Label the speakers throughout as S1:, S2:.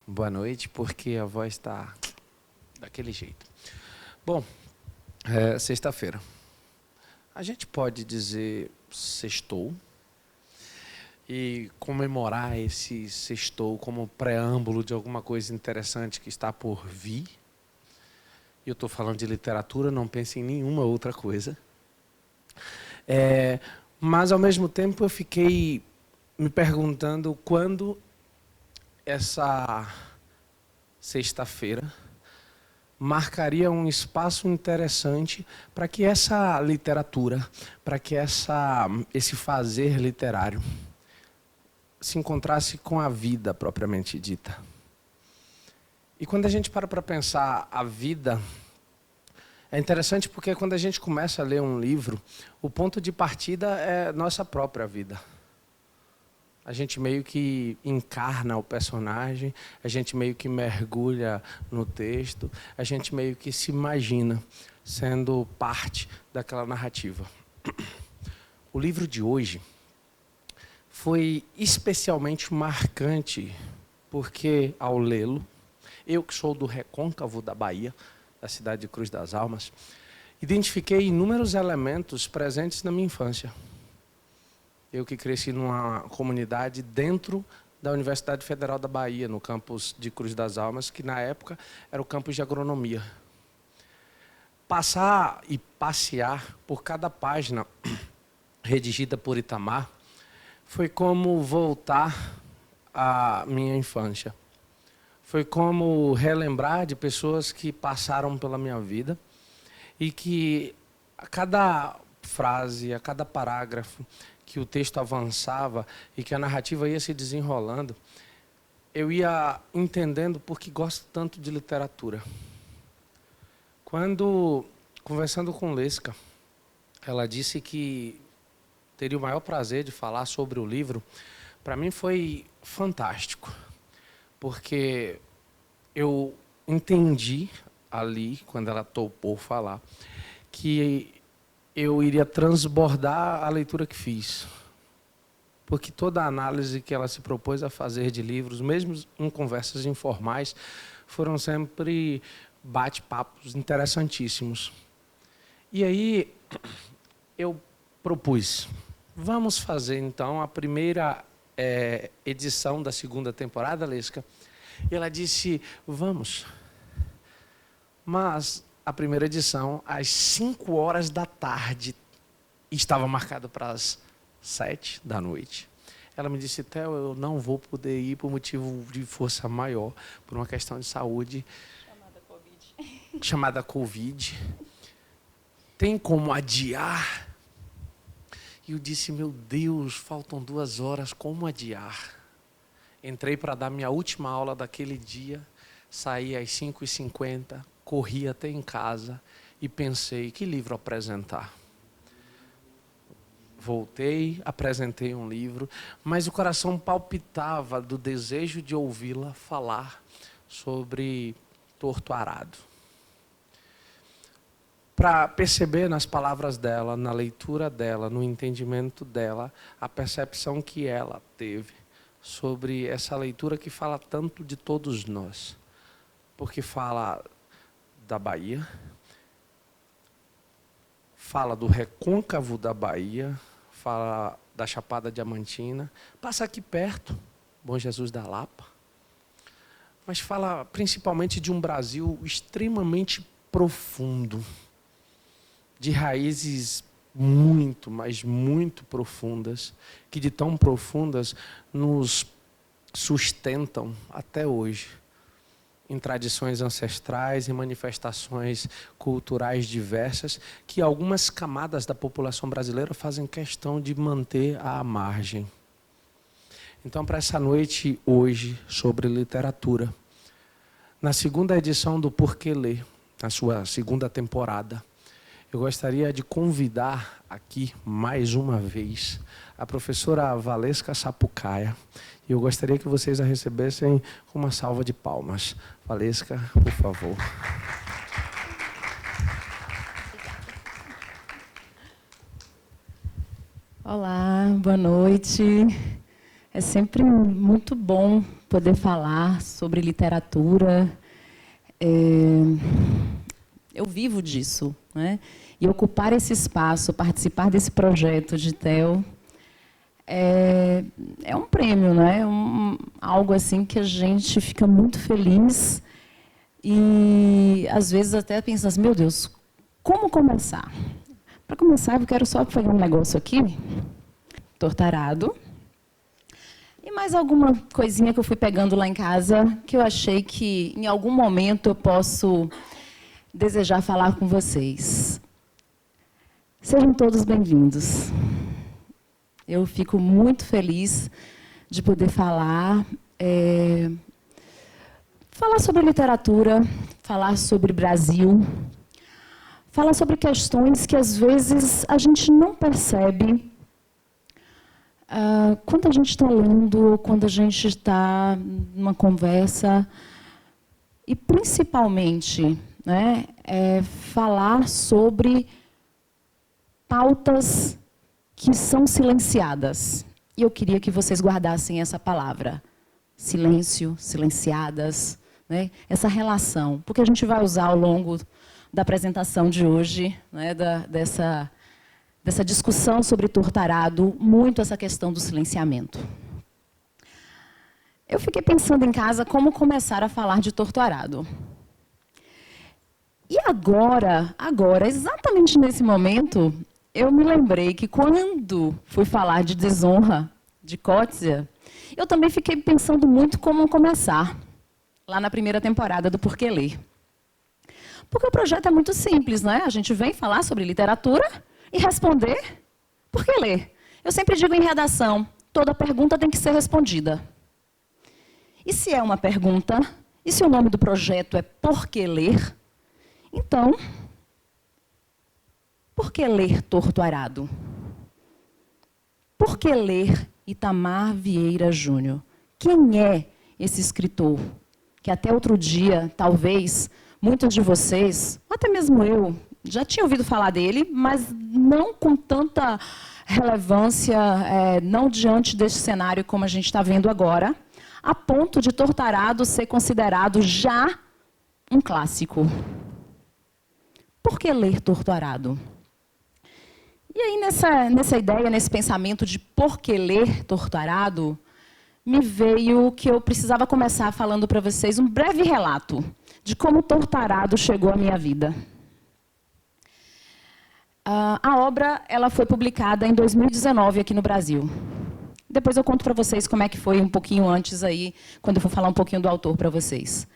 S1: boa noite, porque a voz está daquele jeito. Bom, é sexta-feira. A gente pode dizer sextou e comemorar esse sextou como preâmbulo de alguma coisa interessante que está por vir. E eu estou falando de literatura, não pense em nenhuma outra coisa. Mas, ao mesmo tempo, eu fiquei me perguntando quando essa sexta-feira marcaria um espaço interessante para que essa literatura, para que esse fazer literário se encontrasse com a vida propriamente dita. E quando a gente para pensar a vida, é interessante porque quando a gente começa a ler um livro, o ponto de partida é nossa própria vida. A gente meio que encarna o personagem, a gente meio que mergulha no texto, a gente meio que se imagina sendo parte daquela narrativa. O livro de hoje foi especialmente marcante porque, ao lê-lo, eu que sou do recôncavo da Bahia, da cidade de Cruz das Almas, identifiquei inúmeros elementos presentes na minha infância. Eu que cresci numa comunidade dentro da Universidade Federal da Bahia, no campus de Cruz das Almas, que na época era o campus de agronomia. Passar e passear por cada página redigida por Itamar foi como voltar à minha infância. Foi como relembrar de pessoas que passaram pela minha vida e que a cada frase, a cada parágrafo que o texto avançava e que a narrativa ia se desenrolando, eu ia entendendo por que gosto tanto de literatura. Quando, conversando com Lesca, ela disse que teria o maior prazer de falar sobre o livro, para mim foi fantástico, porque eu entendi ali, quando ela topou falar, que eu iria transbordar a leitura que fiz. Porque toda a análise que ela se propôs a fazer de livros, mesmo em conversas informais, foram sempre bate-papos interessantíssimos. E aí eu propus, vamos fazer então a primeira edição da segunda temporada, Lesca? E ela disse, vamos. Mas a primeira edição, às 5 horas da tarde, estava marcada para as 7 da noite. Ela me disse, Theo, eu não vou poder ir por motivo de força maior, por uma questão de saúde. Chamada Covid. Tem como adiar? E eu disse, meu Deus, faltam 2 horas, como adiar? Entrei para dar minha última aula daquele dia, saí às 5h50, corri até em casa e pensei, que livro apresentar? Voltei, apresentei um livro, mas o coração palpitava do desejo de ouvi-la falar sobre Torto Arado. Para perceber nas palavras dela, na leitura dela, no entendimento dela, a percepção que ela teve sobre essa leitura que fala tanto de todos nós. Porque fala da Bahia, fala do recôncavo da Bahia, fala da Chapada Diamantina, passa aqui perto, Bom Jesus da Lapa, mas fala principalmente de um Brasil extremamente profundo, de raízes muito, mas muito profundas, que de tão profundas nos sustentam até hoje, em tradições ancestrais e manifestações culturais diversas, que algumas camadas da população brasileira fazem questão de manter à margem. Então, para essa noite, hoje, sobre literatura, na segunda edição do Porquê Ler, na sua segunda temporada, eu gostaria de convidar aqui, mais uma vez, a professora Valesca Sapucaia. E eu gostaria que vocês a recebessem com uma salva de palmas. Valesca, por favor.
S2: Olá, boa noite. É sempre muito bom poder falar sobre literatura. Eu vivo disso, né? E ocupar esse espaço, participar desse projeto de TEL, é um prêmio, né? Algo assim que a gente fica muito feliz e, às vezes, até pensa assim, meu Deus, como começar? Para começar, eu quero só pegar um negócio aqui, tortarado, e mais alguma coisinha que eu fui pegando lá em casa, que eu achei que, em algum momento, eu posso desejar falar com vocês. Sejam todos bem-vindos. Eu fico muito feliz de poder falar sobre literatura, falar sobre Brasil, falar sobre questões que, às vezes, a gente não percebe quando a gente está lendo, quando a gente está numa conversa, e, principalmente, né, falar sobre pautas que são silenciadas. E eu queria que vocês guardassem essa palavra. Silêncio, silenciadas, né? Essa relação. Porque a gente vai usar ao longo da apresentação de hoje, né, dessa discussão sobre tortarado, muito essa questão do silenciamento. Eu fiquei pensando em casa como começar a falar de torturado. E agora, exatamente nesse momento, eu me lembrei que quando fui falar de Desonra, de Coetzee, eu também fiquei pensando muito como começar, lá na primeira temporada do Por que Ler. Porque o projeto é muito simples, né? A gente vem falar sobre literatura e responder por que ler. Eu sempre digo em redação, toda pergunta tem que ser respondida. E se é uma pergunta, e se o nome do projeto é Por que Ler, então, por que ler Torturado? Por que ler Itamar Vieira Júnior? Quem é esse escritor? Que até outro dia, talvez, muitos de vocês, até mesmo eu, já tinha ouvido falar dele, mas não com tanta relevância, não diante desse cenário como a gente está vendo agora, a ponto de Torturado ser considerado já um clássico. Por que ler Torturado? E aí, nessa ideia, nesse pensamento de por que ler Torturado, me veio que eu precisava começar falando para vocês um breve relato de como Torturado chegou à minha vida. A obra ela foi publicada em 2019 aqui no Brasil. Depois eu conto para vocês como é que foi um pouquinho antes aí, quando eu for falar um pouquinho do autor para vocês.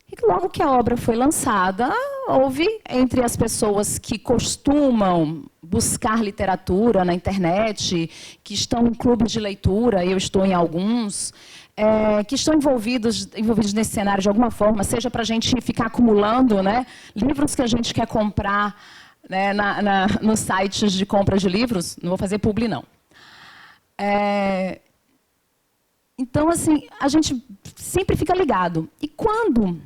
S2: E logo que a obra foi lançada, houve entre as pessoas que costumam buscar literatura na internet, que estão em clubes de leitura, eu estou em alguns, que estão envolvidos nesse cenário de alguma forma, seja para a gente ficar acumulando, né, livros que a gente quer comprar, né, nos sites de compra de livros, não vou fazer publi, não. Então, assim, a gente sempre fica ligado. E quando,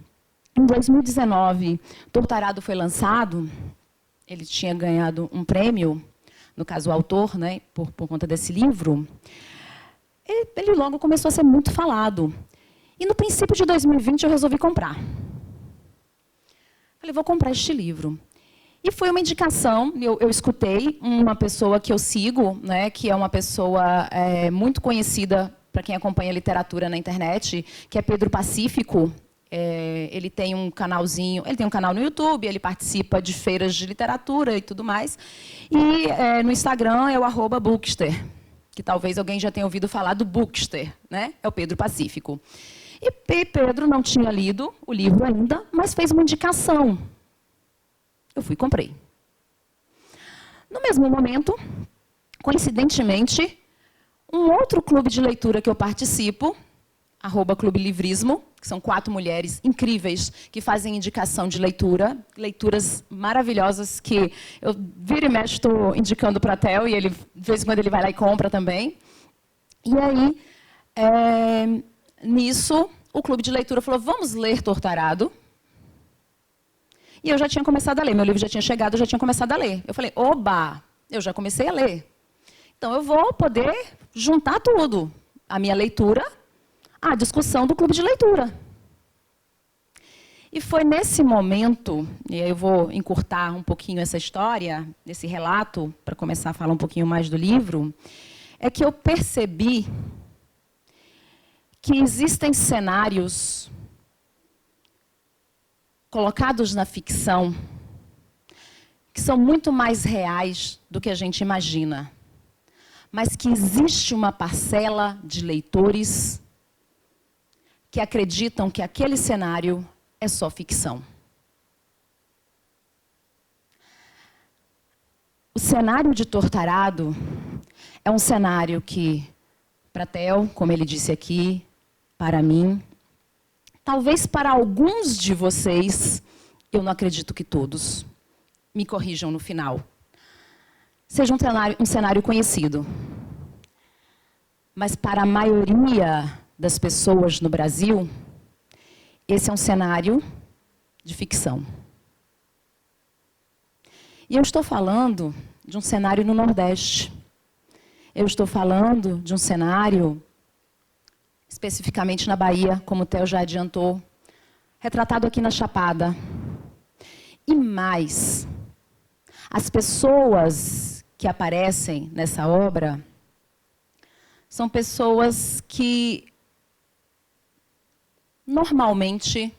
S2: em 2019, Torturado foi lançado, ele tinha ganhado um prêmio, no caso o autor, né, por conta desse livro, ele logo começou a ser muito falado. E no princípio de 2020 eu resolvi comprar. Falei, vou comprar este livro. E foi uma indicação, eu escutei uma pessoa que eu sigo, né, que é uma pessoa muito conhecida para quem acompanha literatura na internet, que é Pedro Pacífico. Ele tem um canalzinho, ele tem um canal no YouTube, ele participa de feiras de literatura e tudo mais. E no Instagram é o @Bookster, que talvez alguém já tenha ouvido falar do Bookster, né? É o Pedro Pacífico. E Pedro não tinha lido o livro ainda, mas fez uma indicação. Eu fui e comprei. No mesmo momento, coincidentemente, um outro clube de leitura que eu participo, @Clube Livrismo, que são 4 mulheres incríveis que fazem indicação de leitura, leituras maravilhosas que eu vira e mexe estou indicando para a Theo, e ele, de vez em quando ele vai lá e compra também. E aí, nisso, o clube de leitura falou, vamos ler Torturado. E eu já tinha começado a ler, meu livro já tinha chegado, eu já tinha começado a ler. Eu falei, oba, eu já comecei a ler. Então, eu vou poder juntar tudo. A minha leitura, a discussão do clube de leitura. E foi nesse momento, e aí eu vou encurtar um pouquinho essa história, esse relato, para começar a falar um pouquinho mais do livro, é que eu percebi que existem cenários colocados na ficção que são muito mais reais do que a gente imagina, mas que existe uma parcela de leitores que acreditam que aquele cenário é só ficção. O cenário de Tortarado é um cenário que, para Theo, como ele disse aqui, para mim, talvez para alguns de vocês, eu não acredito que todos, me corrijam no final, seja um cenário conhecido. Mas para a maioria das pessoas no Brasil, esse é um cenário de ficção. E eu estou falando de um cenário no Nordeste. Eu estou falando de um cenário, especificamente na Bahia, como o Theo já adiantou, retratado aqui na Chapada. E mais, as pessoas que aparecem nessa obra são pessoas que normalmente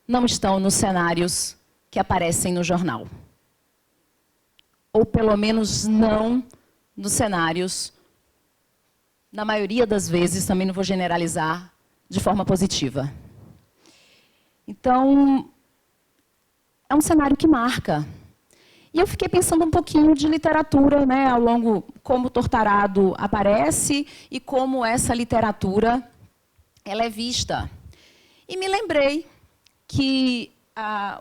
S2: não estão nos cenários que aparecem no jornal. Ou pelo menos não nos cenários, na maioria das vezes, também não vou generalizar, de forma positiva. Então, é um cenário que marca. E eu fiquei pensando um pouquinho de literatura, né, ao longo, como Tortarado aparece e como essa literatura ela é vista. E me lembrei que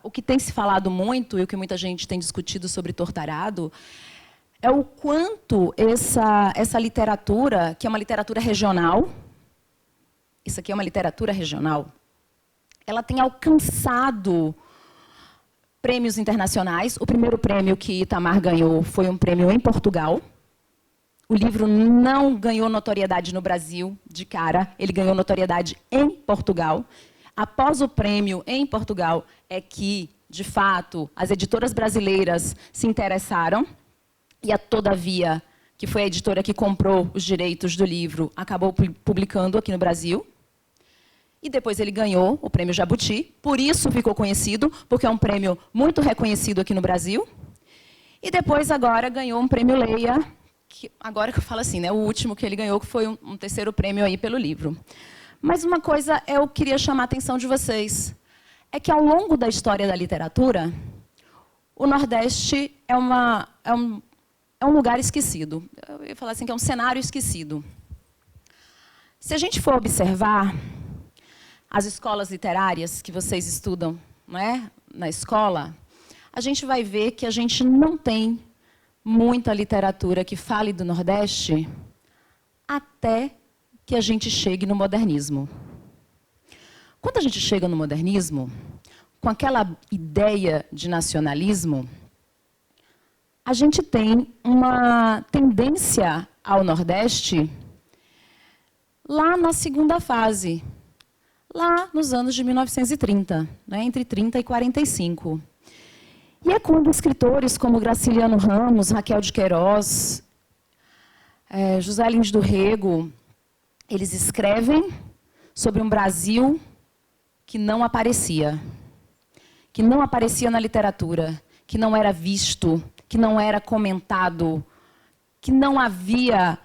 S2: o que tem se falado muito e o que muita gente tem discutido sobre Tortarado é o quanto essa literatura, que é uma literatura regional, isso aqui é uma literatura regional, ela tem alcançado prêmios internacionais. O primeiro prêmio que Itamar ganhou foi um prêmio em Portugal. O livro não ganhou notoriedade no Brasil de cara, ele ganhou notoriedade em Portugal. Após o prêmio em Portugal, é que, de fato, as editoras brasileiras se interessaram, e a Todavia, que foi a editora que comprou os direitos do livro, acabou publicando aqui no Brasil. E depois ele ganhou o prêmio Jabuti, por isso ficou conhecido, porque é um prêmio muito reconhecido aqui no Brasil. E depois, agora, ganhou um prêmio Leia, que, agora que eu falo assim, né, o último que ele ganhou, que foi um terceiro prêmio aí pelo livro. Mas uma coisa eu queria chamar a atenção de vocês, é que ao longo da história da literatura, o Nordeste é um lugar esquecido. Eu ia falar assim que é um cenário esquecido. Se a gente for observar as escolas literárias que vocês estudam, né, na escola, a gente vai ver que a gente não tem muita literatura que fale do Nordeste até que a gente chegue no modernismo. Quando a gente chega no modernismo, com aquela ideia de nacionalismo, a gente tem uma tendência ao Nordeste lá na segunda fase, lá nos anos de 1930, né, entre 30 e 45. E é quando escritores como Graciliano Ramos, Raquel de Queiroz, José Lins do Rego, eles escrevem sobre um Brasil que não aparecia na literatura, que não era visto, que não era comentado, que não havia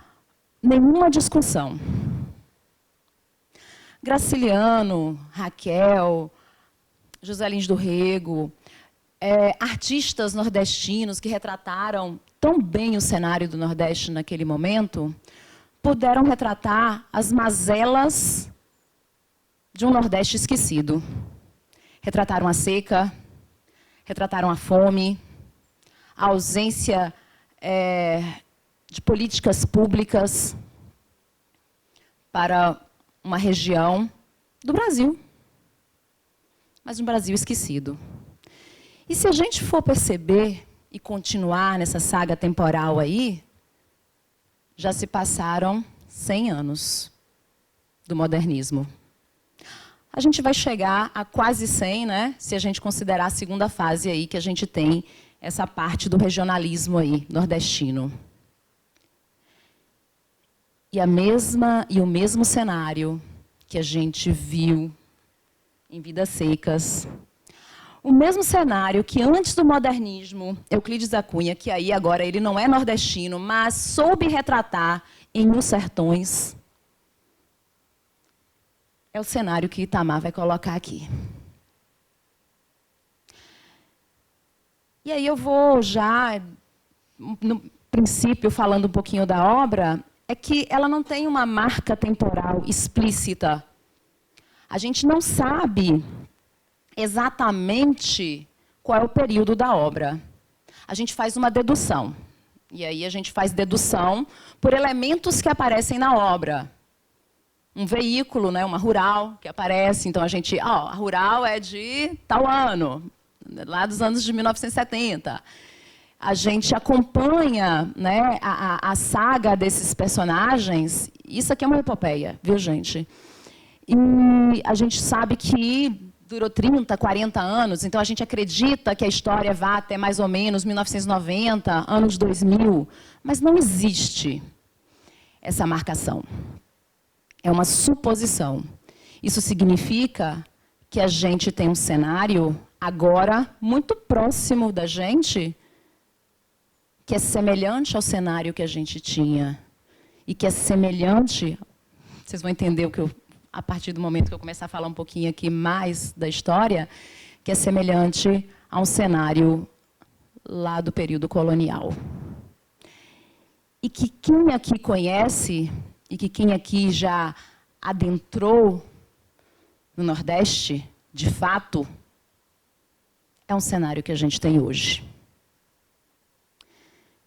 S2: nenhuma discussão. Graciliano, Raquel, José Lins do Rego, artistas nordestinos que retrataram tão bem o cenário do Nordeste naquele momento, puderam retratar as mazelas de um Nordeste esquecido. Retrataram a seca, retrataram a fome, a ausência de políticas públicas para uma região do Brasil, mas um Brasil esquecido. E se a gente for perceber e continuar nessa saga temporal aí, já se passaram 100 anos do modernismo. A gente vai chegar a quase 100, né, se a gente considerar a segunda fase aí, que a gente tem essa parte do regionalismo aí, nordestino. E o mesmo cenário que a gente viu em Vidas Secas, o mesmo cenário que antes do modernismo, Euclides da Cunha, que aí agora ele não é nordestino, mas soube retratar em Os Sertões, é o cenário que Itamar vai colocar aqui. E aí eu vou já, no princípio, falando um pouquinho da obra, é que ela não tem uma marca temporal explícita. A gente não sabe exatamente qual é o período da obra. A gente faz uma dedução. E aí a gente faz dedução por elementos que aparecem na obra. Um veículo, né, uma rural que aparece, então a gente, a rural é de tal ano, lá dos anos de 1970. A gente acompanha, né, a saga desses personagens. Isso aqui é uma epopeia, viu, gente? E a gente sabe que durou 30, 40 anos, então a gente acredita que a história vá até mais ou menos 1990, anos 2000, mas não existe essa marcação. É uma suposição. Isso significa que a gente tem um cenário agora muito próximo da gente, que é semelhante ao cenário que a gente tinha. E que é semelhante, vocês vão entender o que a partir do momento que eu começar a falar um pouquinho aqui mais da história, que é semelhante a um cenário lá do período colonial. E que quem aqui conhece, e que quem aqui já adentrou no Nordeste, de fato, é um cenário que a gente tem hoje.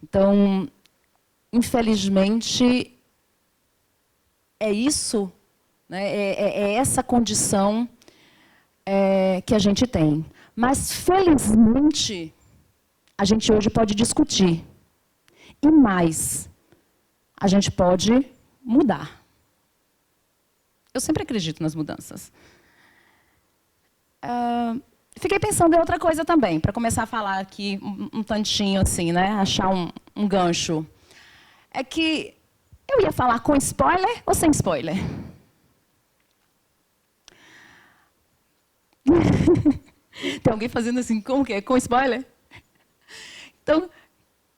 S2: Então, infelizmente, é isso, né? É essa condição que a gente tem. Mas, felizmente, a gente hoje pode discutir. E mais, a gente pode mudar. Eu sempre acredito nas mudanças. Fiquei pensando em outra coisa também, para começar a falar aqui um tantinho assim, né? Achar um gancho. É que eu ia falar com spoiler ou sem spoiler? Tem alguém fazendo assim, como que é? Com spoiler? Então,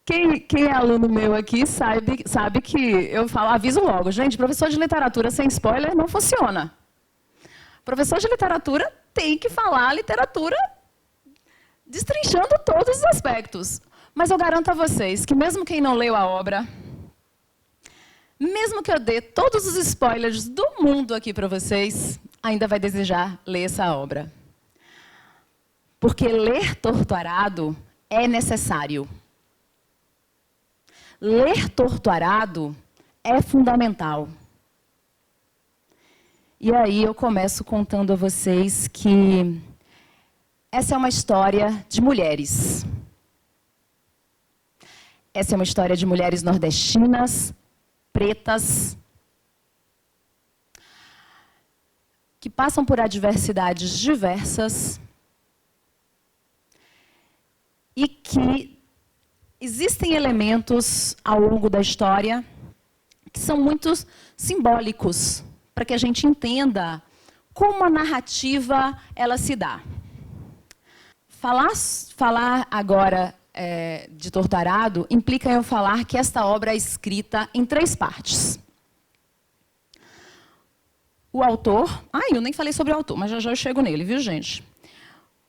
S2: quem é aluno meu aqui sabe que eu falo, aviso logo, gente, professor de literatura sem spoiler não funciona. Professor de literatura tem que falar a literatura destrinchando todos os aspectos. Mas eu garanto a vocês que mesmo quem não leu a obra, mesmo que eu dê todos os spoilers do mundo aqui para vocês, ainda vai desejar ler essa obra. Porque ler Torto Arado é necessário. Ler Torto Arado é fundamental. E aí eu começo contando a vocês que essa é uma história de mulheres. Essa é uma história de mulheres nordestinas, pretas, que passam por adversidades diversas e que existem elementos ao longo da história que são muito simbólicos para que a gente entenda como a narrativa ela se dá. Falar agora de Torto Arado implica eu falar que esta obra é escrita em 3 partes. O autor... eu nem falei sobre o autor, mas já eu chego nele, viu, gente?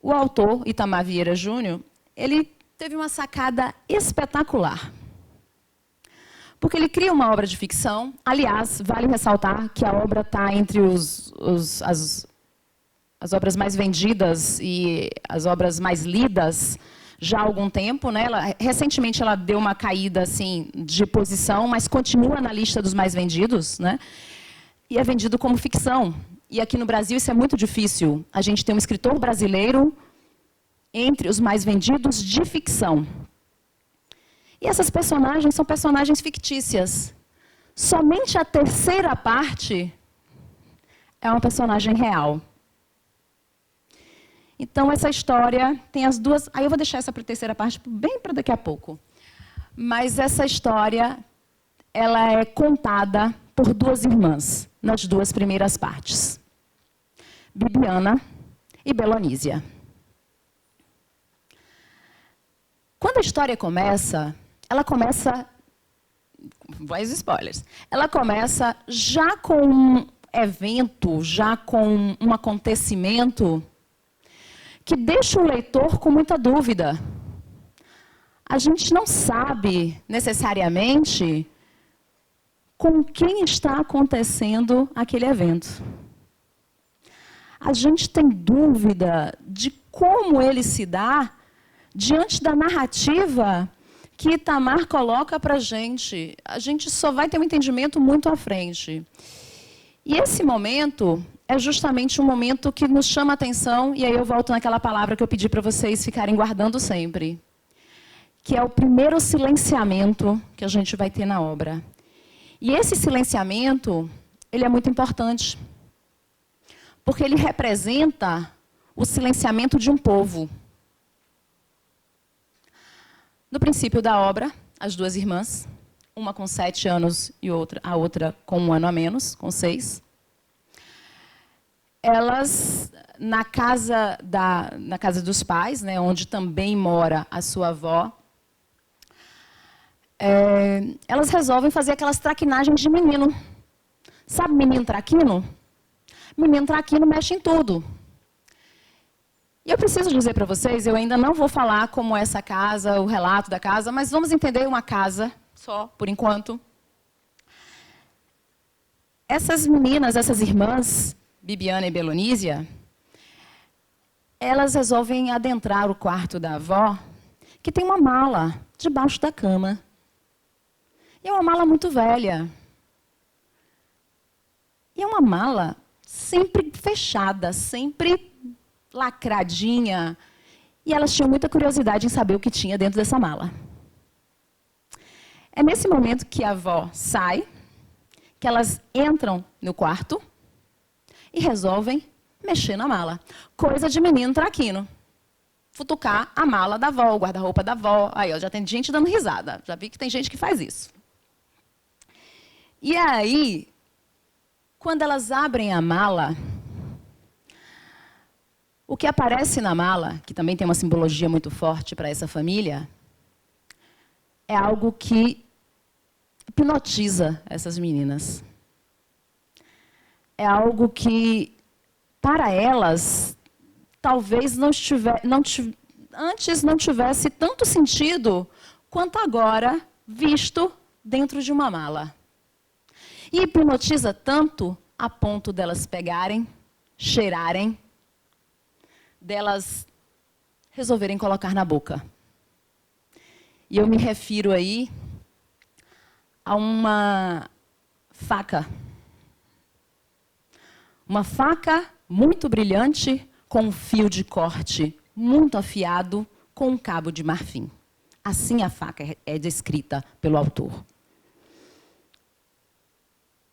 S2: O autor, Itamar Vieira Júnior, ele teve uma sacada espetacular. Porque ele cria uma obra de ficção. Aliás, vale ressaltar que a obra está entre as obras mais vendidas e as obras mais lidas já há algum tempo, né? Recentemente ela deu uma caída assim, de posição, mas continua na lista dos mais vendidos, né? E é vendido como ficção. E aqui no Brasil isso é muito difícil. A gente tem um escritor brasileiro entre os mais vendidos de ficção. E essas personagens são personagens fictícias. somente a terceira parte é uma personagem real. Então, essa história tem as duas... Aí eu vou deixar essa terceira parte bem para daqui a pouco. Mas essa história, ela é contada por duas irmãs, nas duas primeiras partes. Bibiana e Belonísia. Quando a história começa, ela começa... Vais spoilers. Ela começa já com um evento, já com um acontecimento que deixa o leitor com muita dúvida. A gente não sabe, necessariamente, com quem está acontecendo aquele evento. A gente tem dúvida de como ele se dá diante da narrativa que Itamar coloca para a gente. A gente só vai ter um entendimento muito à frente. E esse momento é justamente um momento que nos chama a atenção, e aí eu volto naquela palavra que eu pedi para vocês ficarem guardando sempre, que é o primeiro silenciamento que a gente vai ter na obra. E esse silenciamento, ele é muito importante, porque ele representa o silenciamento de um povo. No princípio da obra, as duas irmãs, uma com 7 anos e a outra com 1 ano a menos, com 6, elas, na casa dos pais, né, onde também mora a sua avó, elas resolvem fazer aquelas traquinagens de menino. Sabe menino traquino? Menino traquino mexe em tudo. E eu preciso dizer para vocês, eu ainda não vou falar como é essa casa, o relato da casa, mas vamos entender uma casa só, por enquanto. Essas meninas, essas irmãs, Bibiana e Belonísia, elas resolvem adentrar o quarto da avó, que tem uma mala debaixo da cama. E é uma mala muito velha. E é uma mala sempre fechada, sempre lacradinha. E elas tinham muita curiosidade em saber o que tinha dentro dessa mala. É nesse momento que a avó sai, que elas entram no quarto e resolvem mexer na mala. Coisa de menino traquino. Futucar a mala da avó, o guarda-roupa da avó. Aí, ó, já tem gente dando risada. Já vi que tem gente que faz isso. E aí, quando elas abrem a mala, o que aparece na mala, que também tem uma simbologia muito forte para essa família, é algo que hipnotiza essas meninas. É algo que, para elas, talvez antes não tivesse tanto sentido quanto agora, visto dentro de uma mala. E hipnotiza tanto a ponto delas pegarem, cheirarem, delas resolverem colocar na boca. E eu me refiro aí a uma faca. Uma faca muito brilhante, com um fio de corte muito afiado, com um cabo de marfim. Assim a faca é descrita pelo autor.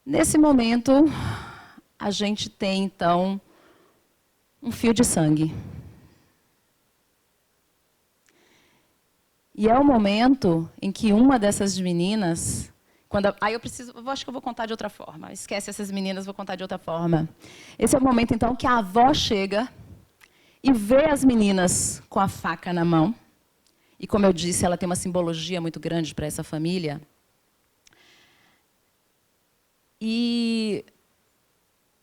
S2: Nesse momento, a gente tem, então, um fio de sangue. E é o momento em que uma dessas meninas... acho que eu vou contar de outra forma. Esquece essas meninas, vou contar de outra forma. Esse é o momento, então, que a avó chega e vê as meninas com a faca na mão. E, como eu disse, ela tem uma simbologia muito grande para essa família. E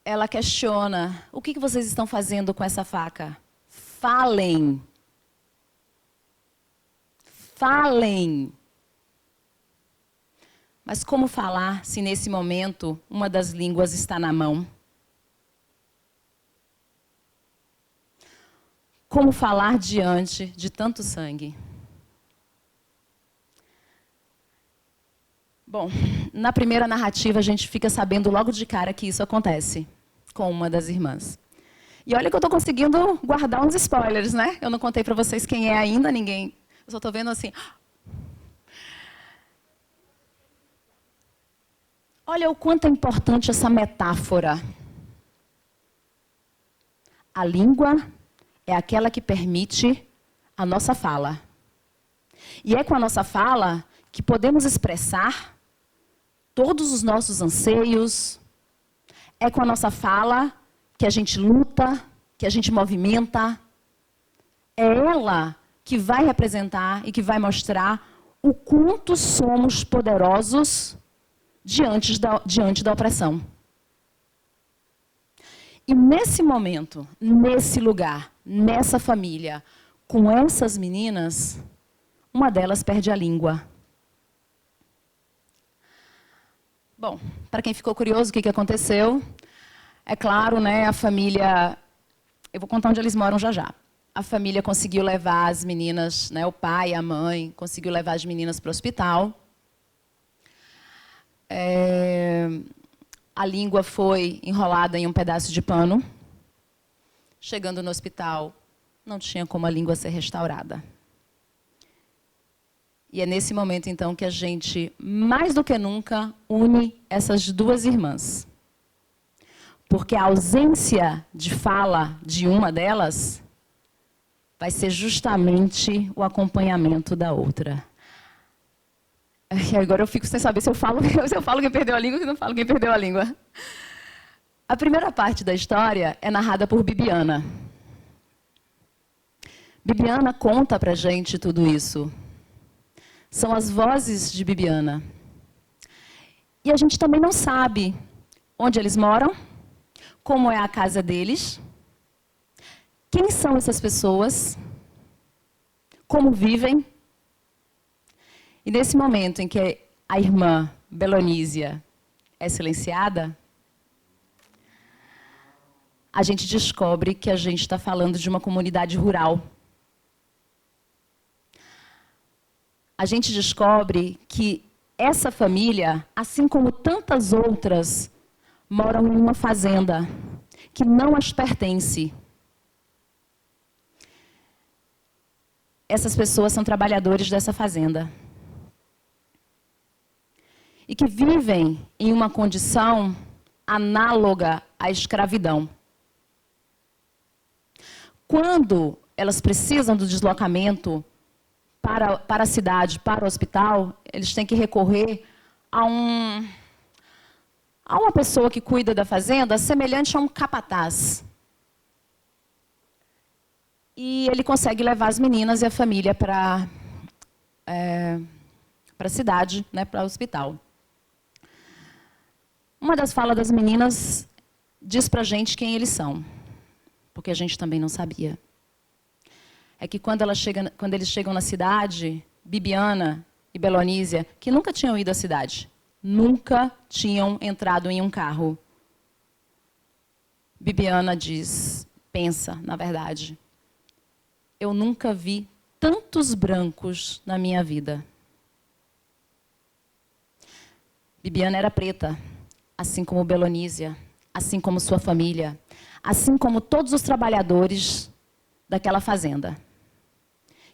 S2: ela questiona: o que vocês estão fazendo com essa faca? Falem. Falem. Mas como falar se nesse momento uma das línguas está na mão? Como falar diante de tanto sangue? Bom, na primeira narrativa a gente fica sabendo logo de cara que isso acontece com uma das irmãs. E olha que eu estou conseguindo guardar uns spoilers, né? Eu não contei para vocês quem é ainda, ninguém... Eu só estou vendo assim... Olha o quanto é importante essa metáfora. A língua é aquela que permite a nossa fala. E é com a nossa fala que podemos expressar todos os nossos anseios. É com a nossa fala que a gente luta, que a gente movimenta. É ela que vai representar e que vai mostrar o quanto somos poderosos diante da opressão. E nesse momento, nesse lugar, nessa família, com essas meninas, uma delas perde a língua. Bom, para quem ficou curioso, o que aconteceu? É claro, né, a família... Eu vou contar onde eles moram já já. A família conseguiu levar as meninas, né, o pai, a mãe, conseguiu levar as meninas para o hospital. A língua foi enrolada em um pedaço de pano. Chegando no hospital, não tinha como a língua ser restaurada. E é nesse momento, então, que a gente, mais do que nunca, une essas duas irmãs. Porque a ausência de fala de uma delas vai ser justamente o acompanhamento da outra. E agora eu fico sem saber se eu falo quem perdeu a língua ou se não falo quem perdeu a língua. A primeira parte da história é narrada por Bibiana. Bibiana conta pra gente tudo isso. São as vozes de Bibiana. E a gente também não sabe onde eles moram, como é a casa deles, quem são essas pessoas, como vivem. E nesse momento em que a irmã Belonísia é silenciada, a gente descobre que a gente está falando de uma comunidade rural. A gente descobre que essa família, assim como tantas outras, moram em uma fazenda que não as pertence. Essas pessoas são trabalhadores dessa fazenda. E que vivem em uma condição análoga à escravidão. Quando elas precisam do deslocamento para a cidade, para o hospital, eles têm que recorrer a uma pessoa que cuida da fazenda, semelhante a um capataz. E ele consegue levar as meninas e a família para a cidade, né, para o hospital. Uma das falas das meninas diz para a gente quem eles são, porque a gente também não sabia. É que quando eles chegam na cidade, Bibiana e Belonísia, que nunca tinham ido à cidade, nunca tinham entrado em um carro. Bibiana pensa, na verdade, eu nunca vi tantos brancos na minha vida. Bibiana era preta, assim como Belonísia, assim como sua família, assim como todos os trabalhadores daquela fazenda,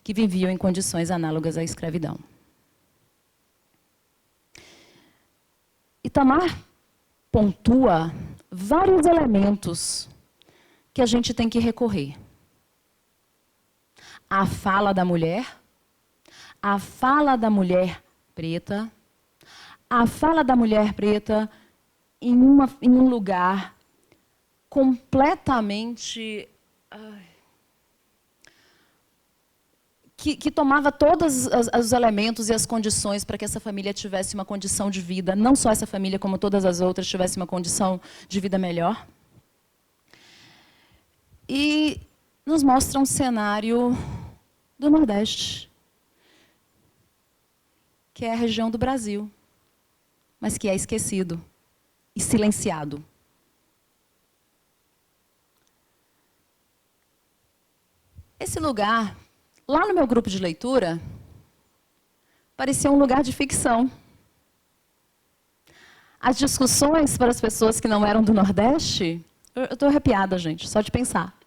S2: que viviam em condições análogas à escravidão. Itamar pontua vários elementos que a gente tem que recorrer. A fala da mulher preta, a fala da mulher preta em um lugar completamente... Que tomava todos os elementos e as condições para que essa família tivesse uma condição de vida, não só essa família, como todas as outras, tivesse uma condição de vida melhor. E nos mostra um cenário do Nordeste, que é a região do Brasil, mas que é esquecido e silenciado. Esse lugar, lá no meu grupo de leitura, parecia um lugar de ficção. As discussões para as pessoas que não eram do Nordeste, eu estou arrepiada, gente, só de pensar.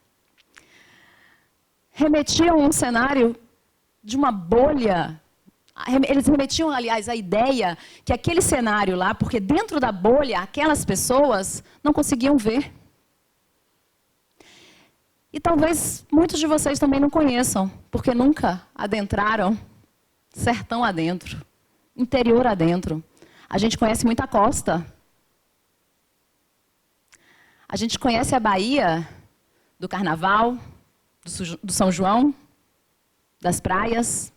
S2: Remetiam a um cenário de uma bolha Eles remetiam, aliás, à ideia que aquele cenário lá, porque dentro da bolha, aquelas pessoas não conseguiam ver. E talvez muitos de vocês também não conheçam, porque nunca adentraram sertão adentro, interior adentro. A gente conhece muita costa. A gente conhece a Bahia do Carnaval, do São João, das praias.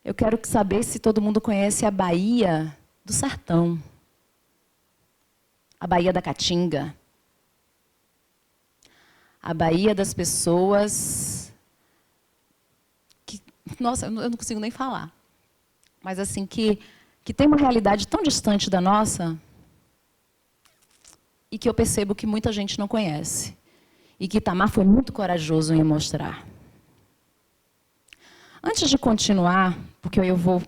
S2: Eu quero saber se todo mundo conhece a Bahia do Sertão, a Bahia da Caatinga, a Bahia das pessoas que, nossa, eu não consigo nem falar, mas assim, que tem uma realidade tão distante da nossa e que eu percebo que muita gente não conhece e que Itamar foi muito corajoso em mostrar. Antes de continuar, porque eu vou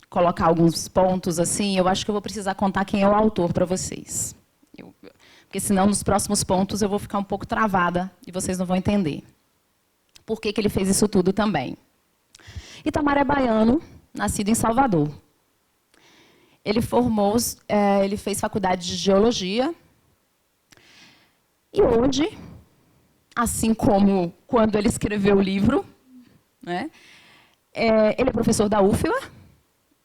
S2: colocar alguns pontos assim, eu acho que eu vou precisar contar quem é o autor para vocês. Porque senão, nos próximos pontos, eu vou ficar um pouco travada e vocês não vão entender. Por que ele fez isso tudo também? Itamar é baiano, nascido em Salvador. Ele ele fez faculdade de Geologia. E hoje, assim como quando ele escreveu o livro, né, ele é professor da UFBA,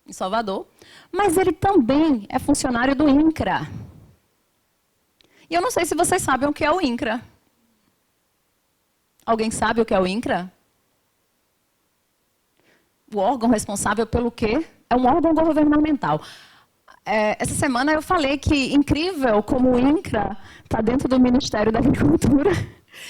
S2: em Salvador, mas ele também é funcionário do INCRA. E eu não sei se vocês sabem o que é o INCRA. Alguém sabe o que é o INCRA? O órgão responsável pelo quê? É um órgão governamental. Essa semana eu falei que incrível como o INCRA está dentro do Ministério da Agricultura.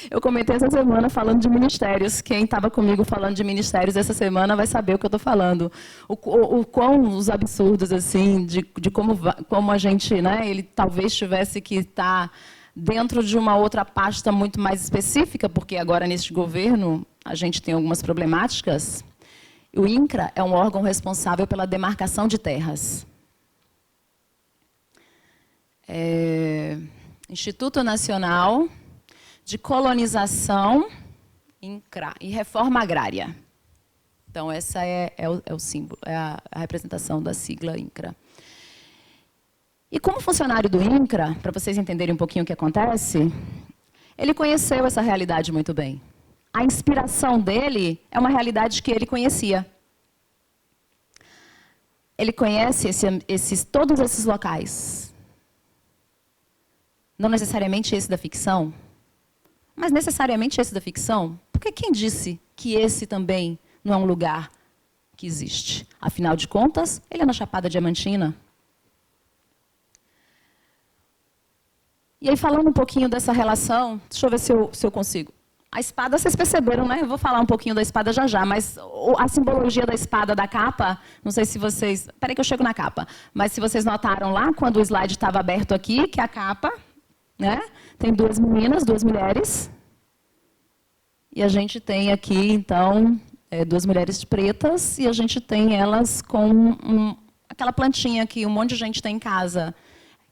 S2: Eu comentei essa semana falando de ministérios. Quem estava comigo falando de ministérios essa semana vai saber o que eu estou falando. O quão os absurdos, assim, de como a gente, né, ele talvez tivesse que estar dentro de uma outra pasta muito mais específica, porque agora, neste governo, a gente tem algumas problemáticas. O INCRA é um órgão responsável pela demarcação de terras. Instituto Nacional de Colonização, INCRA, e Reforma Agrária. Então, essa é o símbolo, é a representação da sigla INCRA. E como funcionário do INCRA, para vocês entenderem um pouquinho o que acontece, ele conheceu essa realidade muito bem. A inspiração dele é uma realidade que ele conhecia. Ele conhece todos esses locais. Não necessariamente esse da ficção, mas necessariamente esse da ficção, porque quem disse que esse também não é um lugar que existe? Afinal de contas, ele é na Chapada Diamantina. E aí, falando um pouquinho dessa relação, deixa eu ver se eu consigo. A espada, vocês perceberam, né? Eu vou falar um pouquinho da espada já, mas a simbologia da espada da capa, não sei se vocês... Espera aí que eu chego na capa. Mas se vocês notaram lá, quando o slide estava aberto aqui, que a capa, né? Tem duas meninas, duas mulheres. E a gente tem aqui, então, duas mulheres pretas, e a gente tem elas com aquela plantinha que um monte de gente tem em casa,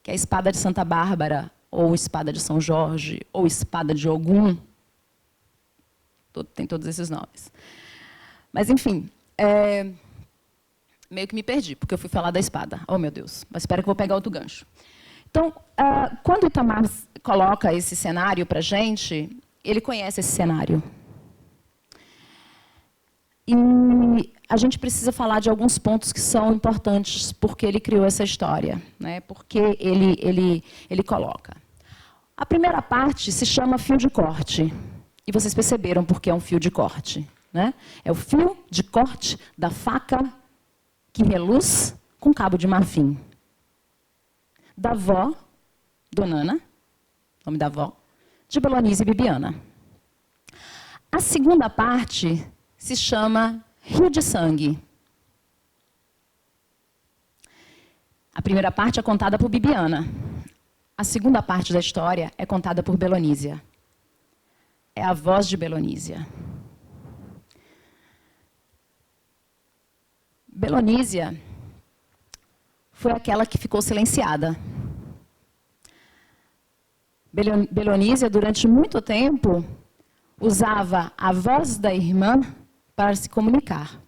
S2: que é a espada de Santa Bárbara, ou espada de São Jorge, ou espada de Ogum. Tem todos esses nomes. Mas, enfim, meio que me perdi, porque eu fui falar da espada. Oh, meu Deus. Mas espera que eu vou pegar outro gancho. Então, quando o Itamar coloca esse cenário para a gente, ele conhece esse cenário. E a gente precisa falar de alguns pontos que são importantes porque ele criou essa história, né? Porque ele coloca. A primeira parte se chama fio de corte. E vocês perceberam por que é um fio de corte, né? É o fio de corte da faca que reluz com cabo de marfim. Da avó, Dona Ana, nome da avó, de Belonise e Bibiana. A segunda parte se chama Rio de Sangue. A primeira parte é contada por Bibiana. A segunda parte da história é contada por Belonísia. É a voz de Belonísia. Belonísia foi aquela que ficou silenciada. Belonísia, durante muito tempo, usava a voz da irmã para se comunicar.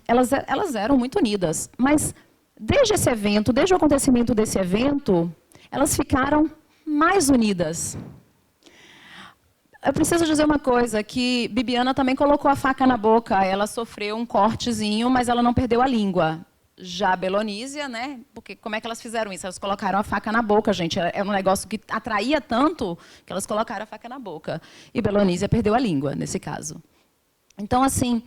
S2: Elas eram muito unidas, mas desde esse evento, desde o acontecimento desse evento, elas ficaram mais unidas. Eu preciso dizer uma coisa, que Bibiana também colocou a faca na boca. Ela sofreu um cortezinho, mas ela não perdeu a língua. Já a Belonísia, né? Porque como é que elas fizeram isso? Elas colocaram a faca na boca, gente. É um negócio que atraía tanto que elas colocaram a faca na boca. E Belonísia perdeu a língua, nesse caso. Então, assim,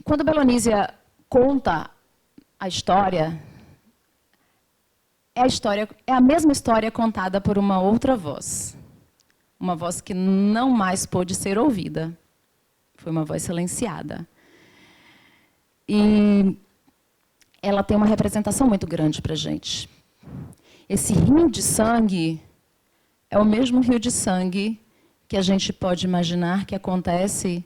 S2: quando Belonísia conta a história, é a mesma história contada por uma outra voz. Uma voz que não mais pôde ser ouvida. Foi uma voz silenciada. E ela tem uma representação muito grande para a gente. Esse rio de sangue é o mesmo rio de sangue que a gente pode imaginar que acontece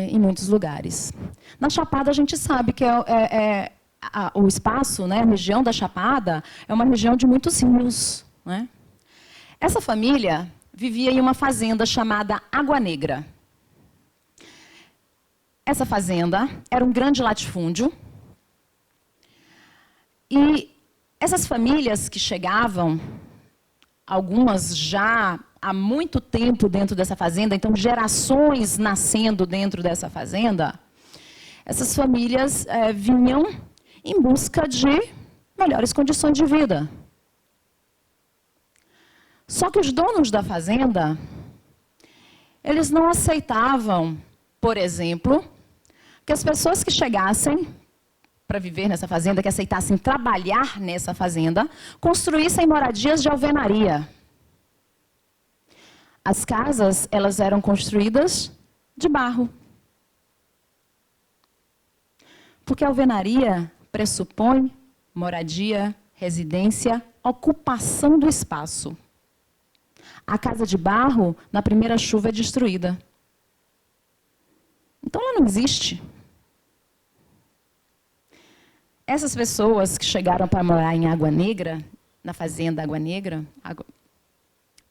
S2: em muitos lugares. Na Chapada, a gente sabe que o espaço, né, a região da Chapada, é uma região de muitos rios. Né? Essa família vivia em uma fazenda chamada Água Negra. Essa fazenda era um grande latifúndio. E essas famílias que chegavam, algumas já há muito tempo dentro dessa fazenda, então gerações nascendo dentro dessa fazenda, essas famílias vinham em busca de melhores condições de vida. Só que os donos da fazenda, eles não aceitavam, por exemplo, que as pessoas que chegassem para viver nessa fazenda, que aceitassem trabalhar nessa fazenda, construíssem moradias de alvenaria. As casas, elas eram construídas de barro. Porque a alvenaria pressupõe moradia, residência, ocupação do espaço. A casa de barro, na primeira chuva, é destruída. Então, ela não existe. Essas pessoas que chegaram para morar em Água Negra, na fazenda Água Negra,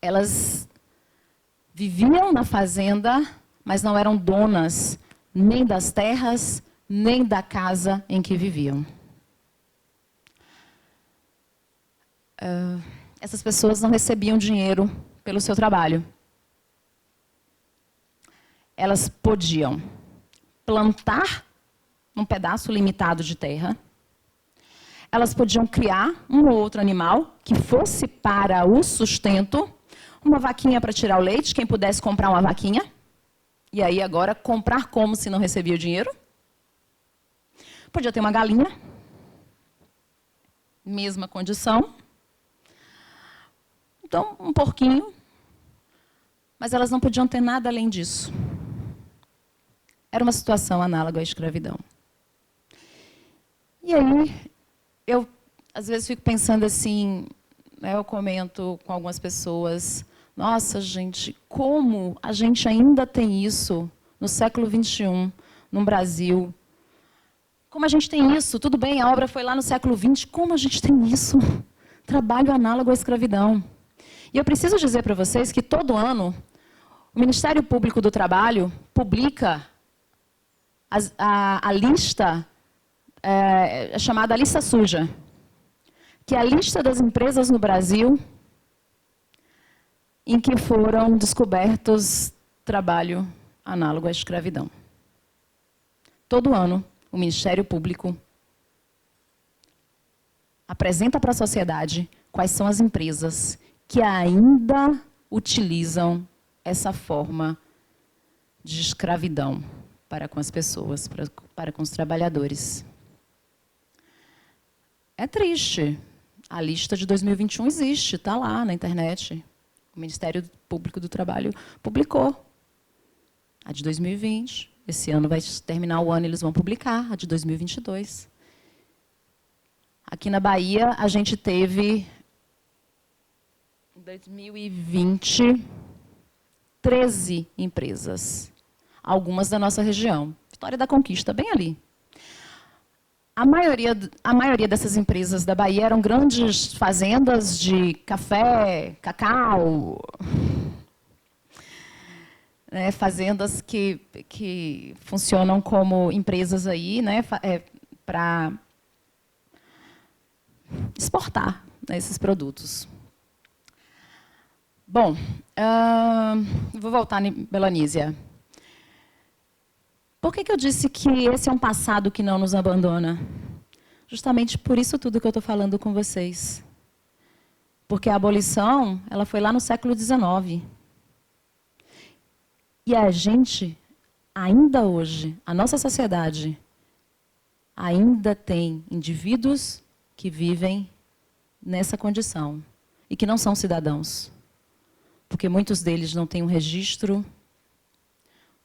S2: elas viviam na fazenda, mas não eram donas nem das terras, nem da casa em que viviam. Essas pessoas não recebiam dinheiro pelo seu trabalho. Elas podiam plantar um pedaço limitado de terra. Elas podiam criar um ou outro animal que fosse para o sustento, uma vaquinha para tirar o leite, quem pudesse comprar uma vaquinha. E aí agora comprar como se não recebia o dinheiro? Podia ter uma galinha, mesma condição. Então, um porquinho, mas elas não podiam ter nada além disso. Era uma situação análoga à escravidão. E aí, eu às vezes fico pensando assim, né, eu comento com algumas pessoas, nossa, gente, como a gente ainda tem isso no século XXI, no Brasil? Como a gente tem isso? Tudo bem, a obra foi lá no século XX, como a gente tem isso? Trabalho análogo à escravidão. E eu preciso dizer para vocês que todo ano o Ministério Público do Trabalho publica a lista chamada lista suja, que é a lista das empresas no Brasil em que foram descobertos trabalho análogo à escravidão. Todo ano o Ministério Público apresenta para a sociedade quais são as empresas que ainda utilizam essa forma de escravidão para com as pessoas, para com os trabalhadores. É triste. A lista de 2021 existe, está lá na internet. O Ministério Público do Trabalho publicou. A de 2020. Esse ano vai terminar o ano, eles vão publicar a de 2022. Aqui na Bahia, a gente teve, em 2020, 13 empresas. Algumas da nossa região. Vitória da Conquista, bem ali. A maioria dessas empresas da Bahia eram grandes fazendas de café, cacau. né, fazendas que funcionam como empresas aí, né, para exportar, né, esses produtos. Bom, vou voltar em Belanísia. Por que eu disse que esse é um passado que não nos abandona? Justamente por isso tudo que eu estou falando com vocês. Porque a abolição, ela foi lá no século XIX. E a gente, ainda hoje, a nossa sociedade, ainda tem indivíduos que vivem nessa condição e que não são cidadãos. Porque muitos deles não têm um registro,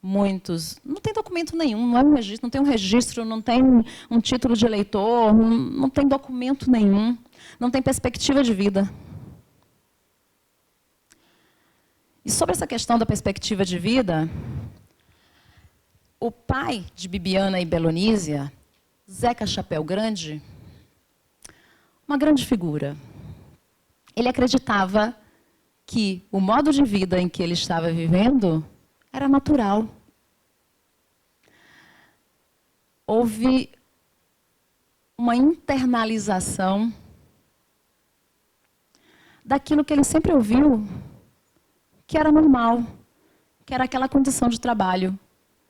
S2: muitos não têm documento nenhum, não é um registro, não tem um registro, não tem um título de eleitor, não tem documento nenhum, não tem perspectiva de vida. E sobre essa questão da perspectiva de vida, o pai de Bibiana e Belonísia, Zeca Chapéu Grande, uma grande figura. Ele acreditava que o modo de vida em que ele estava vivendo era natural. Houve uma internalização daquilo que ele sempre ouviu, que era normal, que era aquela condição de trabalho,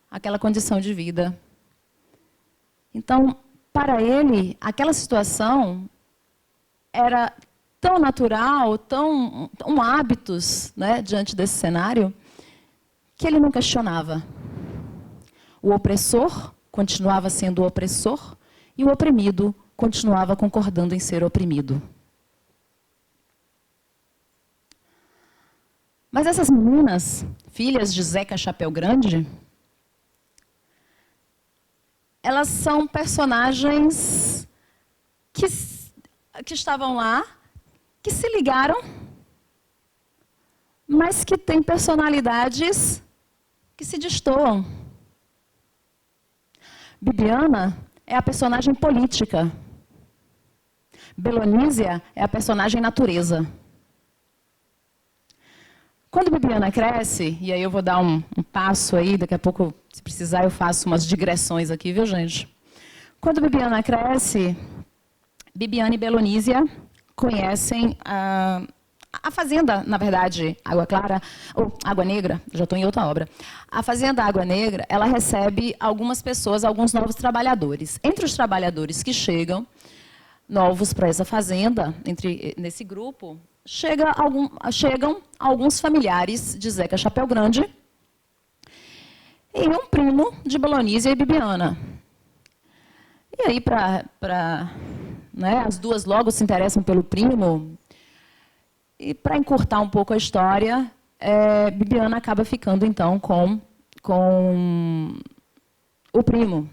S2: aquela condição de vida. Então, para ele, aquela situação era tão natural, tão hábitos, né, diante desse cenário, que ele não questionava. O opressor continuava sendo o opressor e o oprimido continuava concordando em ser oprimido. Mas essas meninas, filhas de Zeca Chapéu Grande, elas são personagens que estavam lá, que se ligaram, mas que têm personalidades que se destoam. Bibiana é a personagem política. Belonísia é a personagem natureza. Quando Bibiana cresce, e aí eu vou dar um passo aí, daqui a pouco, se precisar, eu faço umas digressões aqui, viu, gente? Quando Bibiana cresce, Bibiana e Belonísia conhecem a fazenda, na verdade, Água Clara, ou Água Negra, já estou em outra obra. A fazenda Água Negra, ela recebe algumas pessoas, alguns novos trabalhadores. Entre os trabalhadores que chegam, novos para essa fazenda, nesse grupo, chegam alguns familiares de Zeca Chapéu Grande e um primo de Belonísia e Bibiana. E aí, né, as duas logo se interessam pelo primo, e para encurtar um pouco a história, Bibiana acaba ficando, então, com o primo,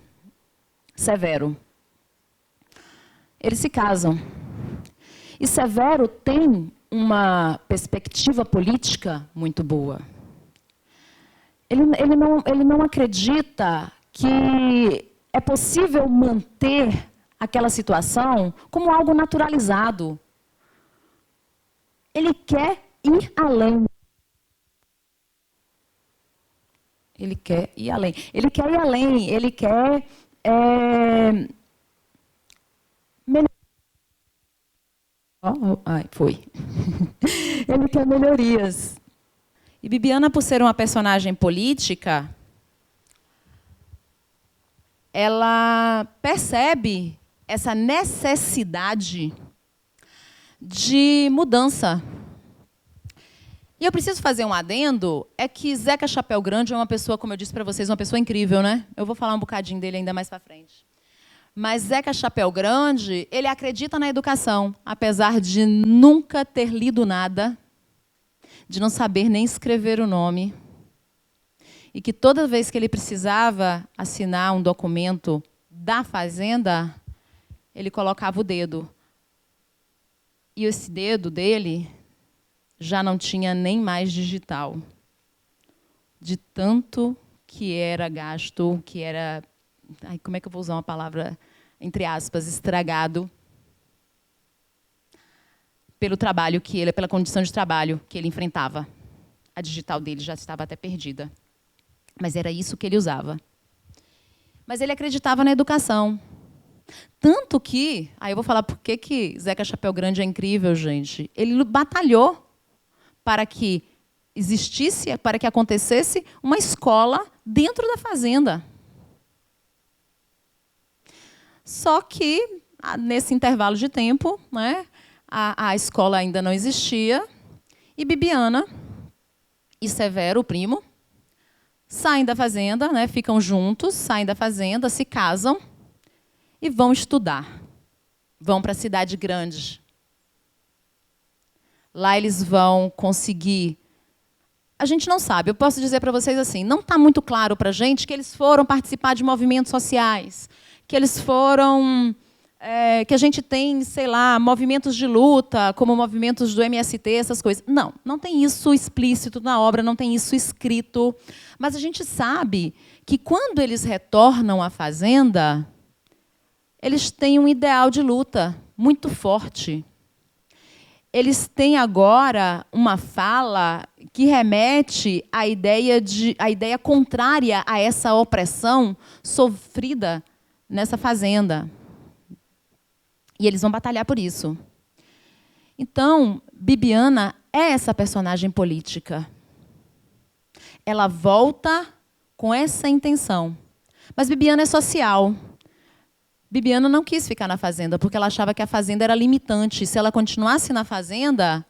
S2: Severo. Eles se casam. E Severo tem uma perspectiva política muito boa. Ele não acredita que é possível manter aquela situação como algo naturalizado. Ele quer ir além. Ele quer ir além. Ele quer ir além. Ele quer foi. Ele quer melhorias. E Bibiana, por ser uma personagem política, ela percebe essa necessidade de mudança. E eu preciso fazer um adendo, é que Zeca Chapéu Grande é uma pessoa, como eu disse para vocês, uma pessoa incrível, né? Eu vou falar um bocadinho dele ainda mais para frente. Mas Zeca Chapéu Grande, ele acredita na educação, apesar de nunca ter lido nada, de não saber nem escrever o nome, e que toda vez que ele precisava assinar um documento da fazenda, ele colocava o dedo. E esse dedo dele já não tinha nem mais digital, de tanto que era gasto, que era... como é que eu vou usar uma palavra, entre aspas, estragado pelo trabalho pela condição de trabalho que ele enfrentava. A digital dele já estava até perdida. Mas era isso que ele usava. Mas ele acreditava na educação. Tanto que, aí eu vou falar por que Zeca Chapéu Grande é incrível, gente. Ele batalhou para que existisse, para que acontecesse uma escola dentro da fazenda. Só que, nesse intervalo de tempo, né, a escola ainda não existia, e Bibiana e Severo, o primo, saem da fazenda, né, ficam juntos, saem da fazenda, se casam e vão estudar. Vão para a cidade grande. Lá eles vão conseguir... A gente não sabe, eu posso dizer para vocês assim, não está muito claro para a gente que eles foram participar de movimentos sociais, que eles foram... que a gente tem, sei lá, movimentos de luta, como movimentos do MST, essas coisas. Não, não tem isso explícito na obra, não tem isso escrito. Mas a gente sabe que, quando eles retornam à fazenda, eles têm um ideal de luta muito forte. Eles têm agora uma fala que remete à ideia contrária a essa opressão sofrida nessa fazenda. E eles vão batalhar por isso. Então, Bibiana é essa personagem política. Ela volta com essa intenção. Mas Bibiana é social. Bibiana não quis ficar na fazenda, porque ela achava que a fazenda era limitante. Se ela continuasse na fazenda,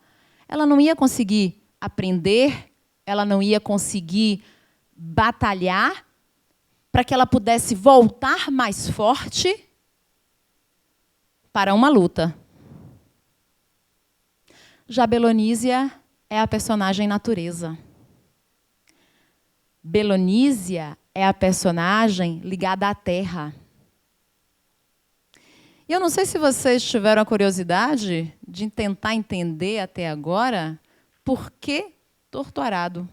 S2: ela não ia conseguir aprender, ela não ia conseguir batalhar para que ela pudesse voltar mais forte para uma luta. Já Belonísia é a personagem natureza. Belonísia é a personagem ligada à terra. E eu não sei se vocês tiveram a curiosidade de tentar entender até agora por que Torto Arado.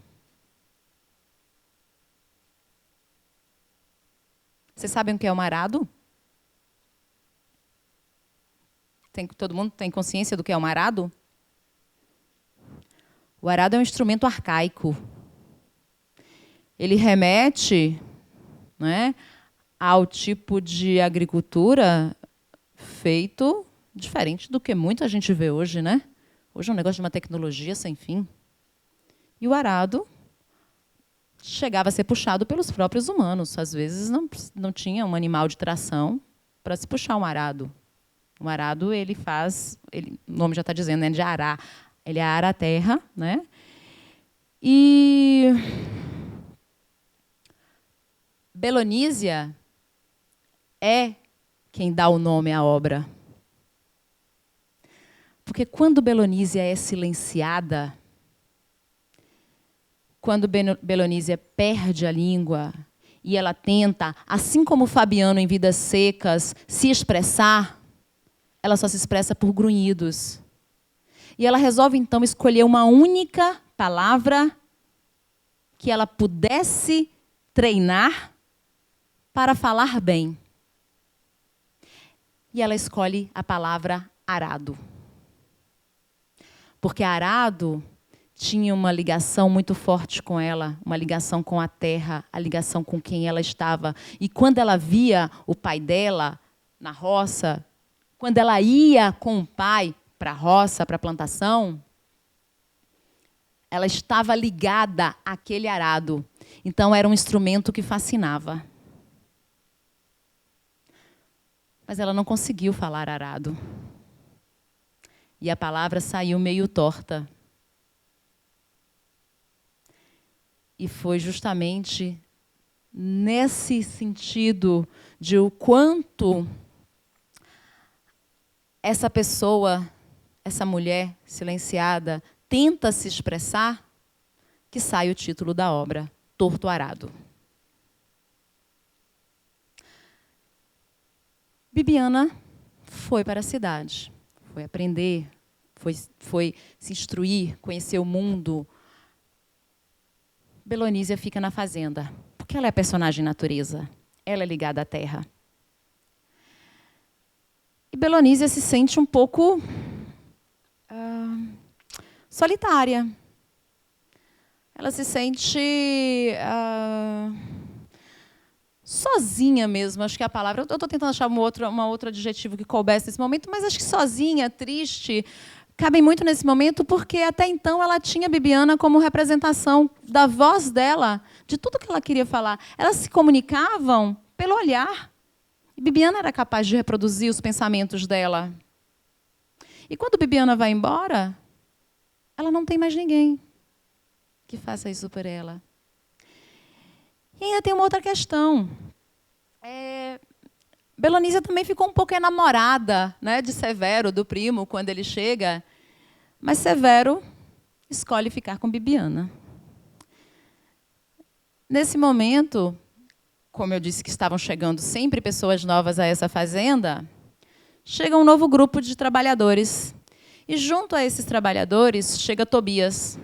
S2: Vocês sabem o que é um arado? Todo mundo tem consciência do que é um arado? O arado é um instrumento arcaico. Ele remete, né, ao tipo de agricultura feito diferente do que muita gente vê hoje, né? Hoje é um negócio de uma tecnologia sem fim. E o arado chegava a ser puxado pelos próprios humanos. Às vezes não tinha um animal de tração para se puxar um arado. O arado, ele faz, o nome já está dizendo, né, de arar. Ele ara a terra, né? E Belonísia é quem dá o nome à obra. Porque quando Belonísia é silenciada, quando Belonísia perde a língua e ela tenta, assim como Fabiano em Vidas Secas, se expressar, ela só se expressa por grunhidos. E ela resolve, então, escolher uma única palavra que ela pudesse treinar para falar bem. E ela escolhe a palavra arado. Porque arado tinha uma ligação muito forte com ela, uma ligação com a terra, a ligação com quem ela estava. E quando ela via o pai dela na roça, quando ela ia com o pai para a roça, para a plantação, ela estava ligada àquele arado. Então, era um instrumento que fascinava. Mas ela não conseguiu falar arado. E a palavra saiu meio torta. E foi justamente nesse sentido de o quanto essa pessoa, essa mulher silenciada, tenta se expressar, que sai o título da obra, Torto Arado. Bibiana foi para a cidade, foi aprender, foi se instruir, conhecer o mundo. Belonísia fica na fazenda, porque ela é a personagem natureza, ela é ligada à terra. E Belonísia se sente um pouco solitária. ela se sente sozinha mesmo, acho que é a palavra. Eu estou tentando achar um outro adjetivo que coubesse nesse momento, mas acho que sozinha, triste, cabe muito nesse momento, porque até então ela tinha a Bibiana como representação da voz dela, de tudo que ela queria falar. Elas se comunicavam pelo olhar. E Bibiana era capaz de reproduzir os pensamentos dela. E quando Bibiana vai embora, ela não tem mais ninguém que faça isso por ela. E ainda tem uma outra questão. Belonísia também ficou um pouco enamorada, né, de Severo, do primo, quando ele chega. Mas Severo escolhe ficar com Bibiana. Nesse momento, como eu disse que estavam chegando sempre pessoas novas a essa fazenda, chega um novo grupo de trabalhadores. E junto a esses trabalhadores chega Tobias.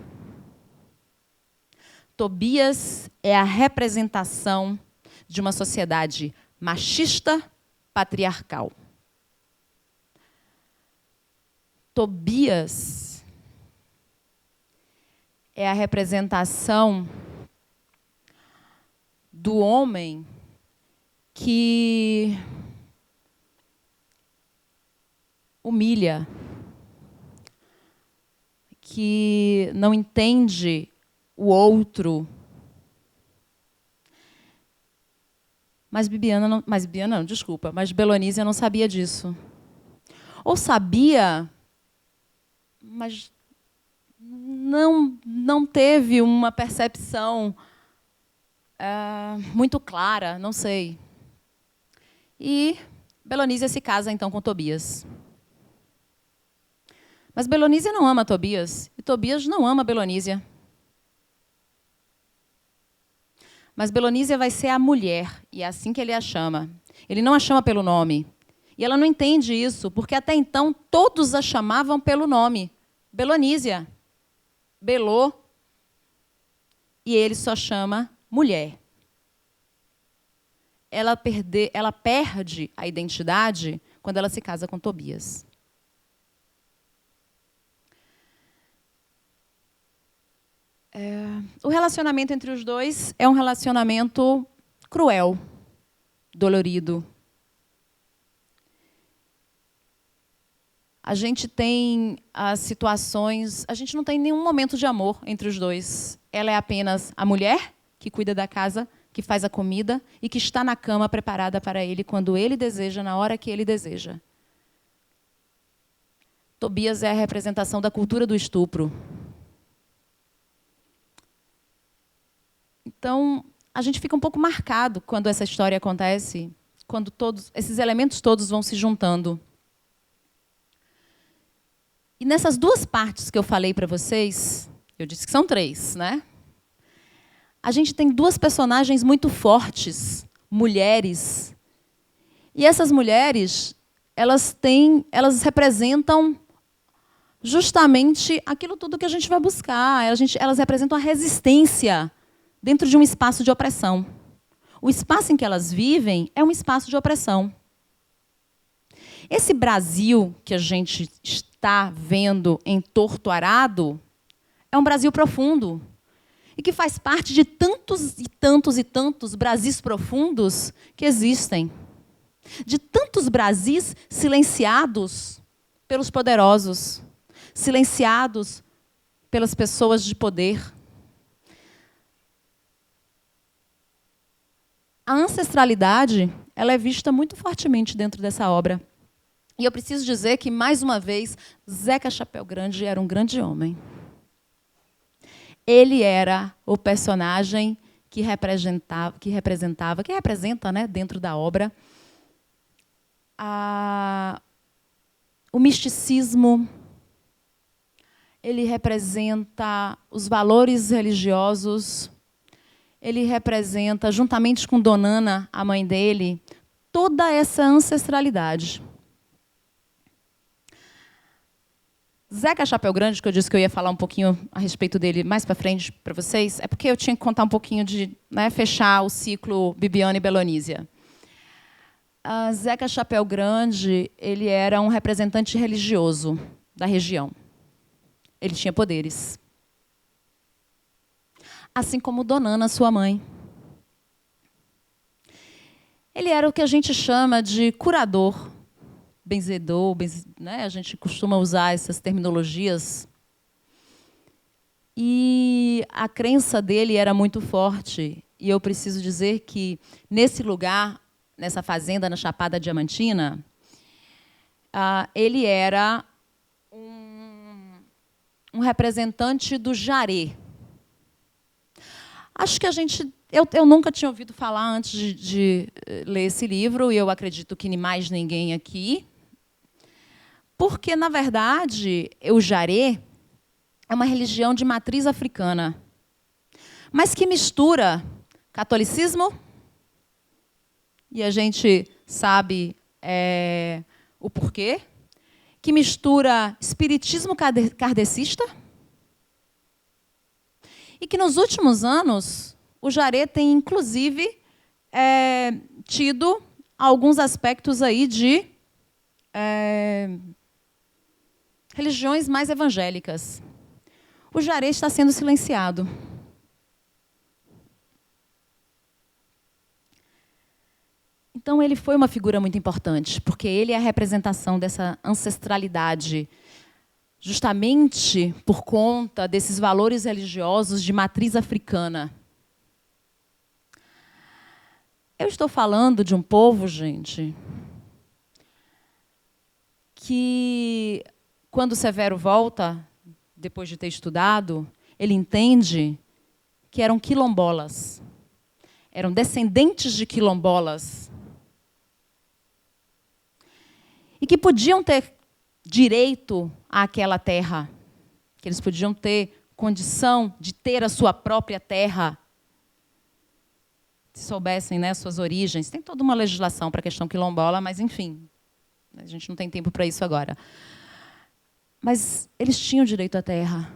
S2: Tobias é a representação de uma sociedade machista, patriarcal. Tobias é a representação do homem que humilha, que não entende o outro. Mas Belonísia não sabia disso. Ou sabia, mas não teve uma percepção muito clara, não sei. E Belonísia se casa, então, com Tobias. Mas Belonísia não ama Tobias, e Tobias não ama Belonísia. Mas Belonísia vai ser a mulher, e é assim que ele a chama. Ele não a chama pelo nome. E ela não entende isso, porque até então todos a chamavam pelo nome. Belonísia, Belô, e ele só chama mulher. Ela perde a identidade quando ela se casa com Tobias. O relacionamento entre os dois é um relacionamento cruel, dolorido. A gente tem as situações... A gente não tem nenhum momento de amor entre os dois. Ela é apenas a mulher que cuida da casa, que faz a comida e que está na cama preparada para ele quando ele deseja, na hora que ele deseja. Tobias é a representação da cultura do estupro. Então, a gente fica um pouco marcado quando essa história acontece, quando esses elementos todos vão se juntando. E nessas duas partes que eu falei para vocês, eu disse que são 3, né? A gente tem 2 personagens muito fortes, mulheres. E essas mulheres, elas representam justamente aquilo tudo que a gente vai buscar. Elas representam a resistência dentro de um espaço de opressão. O espaço em que elas vivem é um espaço de opressão. Esse Brasil que a gente está vendo entorto-arado é um Brasil profundo e que faz parte de tantos e tantos e tantos Brasis profundos que existem. De tantos Brasis silenciados pelos poderosos, silenciados pelas pessoas de poder. A ancestralidade, ela é vista muito fortemente dentro dessa obra. E eu preciso dizer que, mais uma vez, Zeca Chapéu Grande era um grande homem. Ele era o personagem que representa, né, dentro da obra, o misticismo. Ele representa os valores religiosos. Ele representa, juntamente com Donana, a mãe dele, toda essa ancestralidade. Zeca Chapéu Grande, que eu disse que eu ia falar um pouquinho a respeito dele mais para frente para vocês, é porque eu tinha que contar um pouquinho de, né, fechar o ciclo Bibiana e Belonísia. Zeca Chapéu Grande, ele era um representante religioso da região. Ele tinha poderes. assim como Donana, sua mãe. Ele era o que a gente chama de curador, benzedor, né? A gente costuma usar essas terminologias. E a crença dele era muito forte. E eu preciso dizer que, nesse lugar, nessa fazenda, na Chapada Diamantina, ele era um representante do jaré. Acho que eu nunca tinha ouvido falar antes de ler esse livro, e eu acredito que nem mais ninguém aqui, porque, na verdade, o jaré é uma religião de matriz africana, mas que mistura catolicismo, e a gente sabe o porquê, que mistura espiritismo kardecista, e que, nos últimos anos, o jaré tem, inclusive, tido alguns aspectos aí de religiões mais evangélicas. O jaré está sendo silenciado. Então, ele foi uma figura muito importante, porque ele é a representação dessa ancestralidade, justamente por conta desses valores religiosos de matriz africana. Eu estou falando de um povo, gente, que, quando Severo volta, depois de ter estudado, ele entende que eram quilombolas, eram descendentes de quilombolas, e que podiam ter direito àquela terra, que eles podiam ter condição de ter a sua própria terra, se soubessem, né, suas origens. Tem toda uma legislação para a questão quilombola, mas, enfim, a gente não tem tempo para isso agora. Mas eles tinham direito à terra,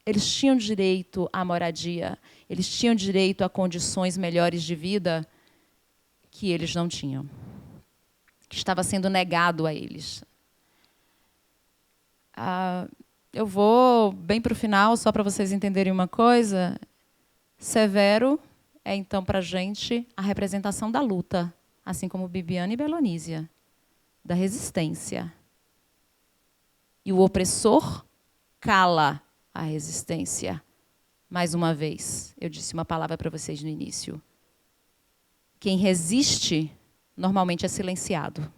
S2: eles tinham direito à moradia, eles tinham direito a condições melhores de vida que eles não tinham, que estava sendo negado a eles. Eu vou bem para o final, só para vocês entenderem uma coisa. Severo é, então, para a gente, a representação da luta, assim como Bibiana e Belonísia, da resistência. E o opressor cala a resistência. Mais uma vez, eu disse uma palavra para vocês no início. Quem resiste, normalmente é silenciado.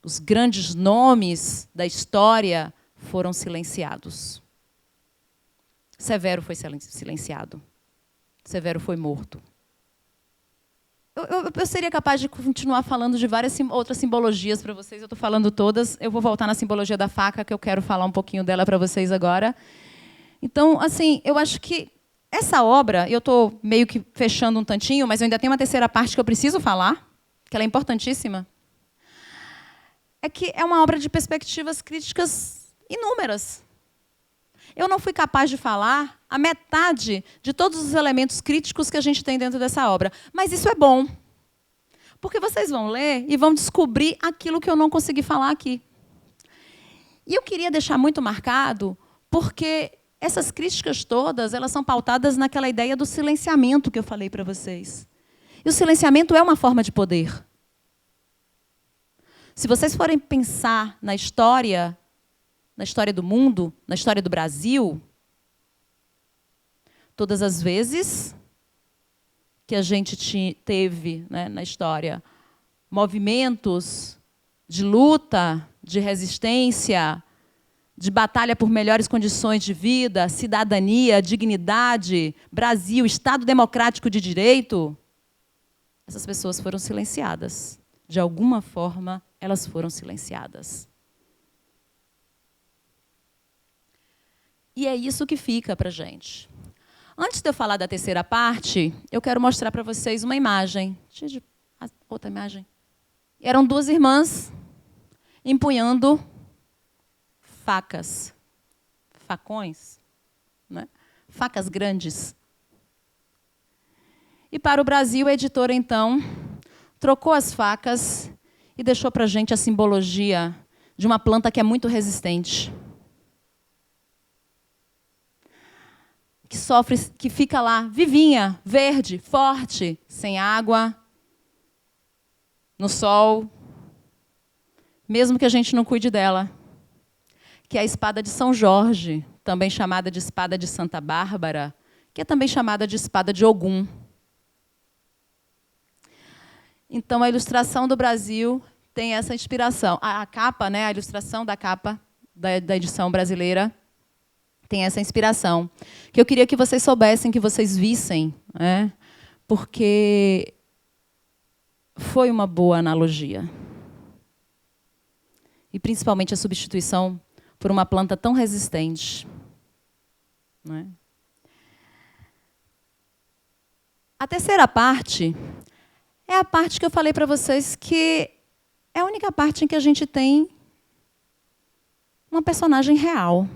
S2: Os grandes nomes da história foram silenciados. Severo foi silenciado. Severo foi morto. Eu seria capaz de continuar falando de várias outras simbologias para vocês. Eu estou falando todas. Eu vou voltar na simbologia da faca, que eu quero falar um pouquinho dela para vocês agora. Então, assim, eu acho que essa obra, eu estou meio que fechando um tantinho, mas eu ainda tenho uma terceira parte que eu preciso falar, que ela é importantíssima. É que é uma obra de perspectivas críticas inúmeras. Eu não fui capaz de falar a metade de todos os elementos críticos que a gente tem dentro dessa obra. Mas isso é bom, porque vocês vão ler e vão descobrir aquilo que eu não consegui falar aqui. E eu queria deixar muito marcado, porque essas críticas todas, elas são pautadas naquela ideia do silenciamento que eu falei para vocês. E o silenciamento é uma forma de poder. Se vocês forem pensar na história do mundo, na história do Brasil, todas as vezes que a gente teve, né, na história, movimentos de luta, de resistência, de batalha por melhores condições de vida, cidadania, dignidade, Brasil, Estado democrático de direito, essas pessoas foram silenciadas. De alguma forma, elas foram silenciadas. E é isso que fica para a gente. Antes de eu falar da terceira parte, eu quero mostrar para vocês uma imagem. Outra imagem. Eram duas irmãs empunhando facas. Facões, né? Facas grandes. E para o Brasil, a editora, então, trocou as facas e deixou para a gente a simbologia de uma planta que é muito resistente. que sofre, que fica lá, vivinha, verde, forte, sem água, no sol, mesmo que a gente não cuide dela, que é a espada de São Jorge, também chamada de espada de Santa Bárbara, que é também chamada de espada de Ogum. Então, a ilustração do Brasil tem essa inspiração. A capa, né, a ilustração da capa da edição brasileira tem essa inspiração, que eu queria que vocês soubessem, que vocês vissem, né, porque foi uma boa analogia. E, principalmente, a substituição por uma planta tão resistente. Né? A terceira parte é a parte que eu falei para vocês que é a única parte em que a gente tem uma personagem real.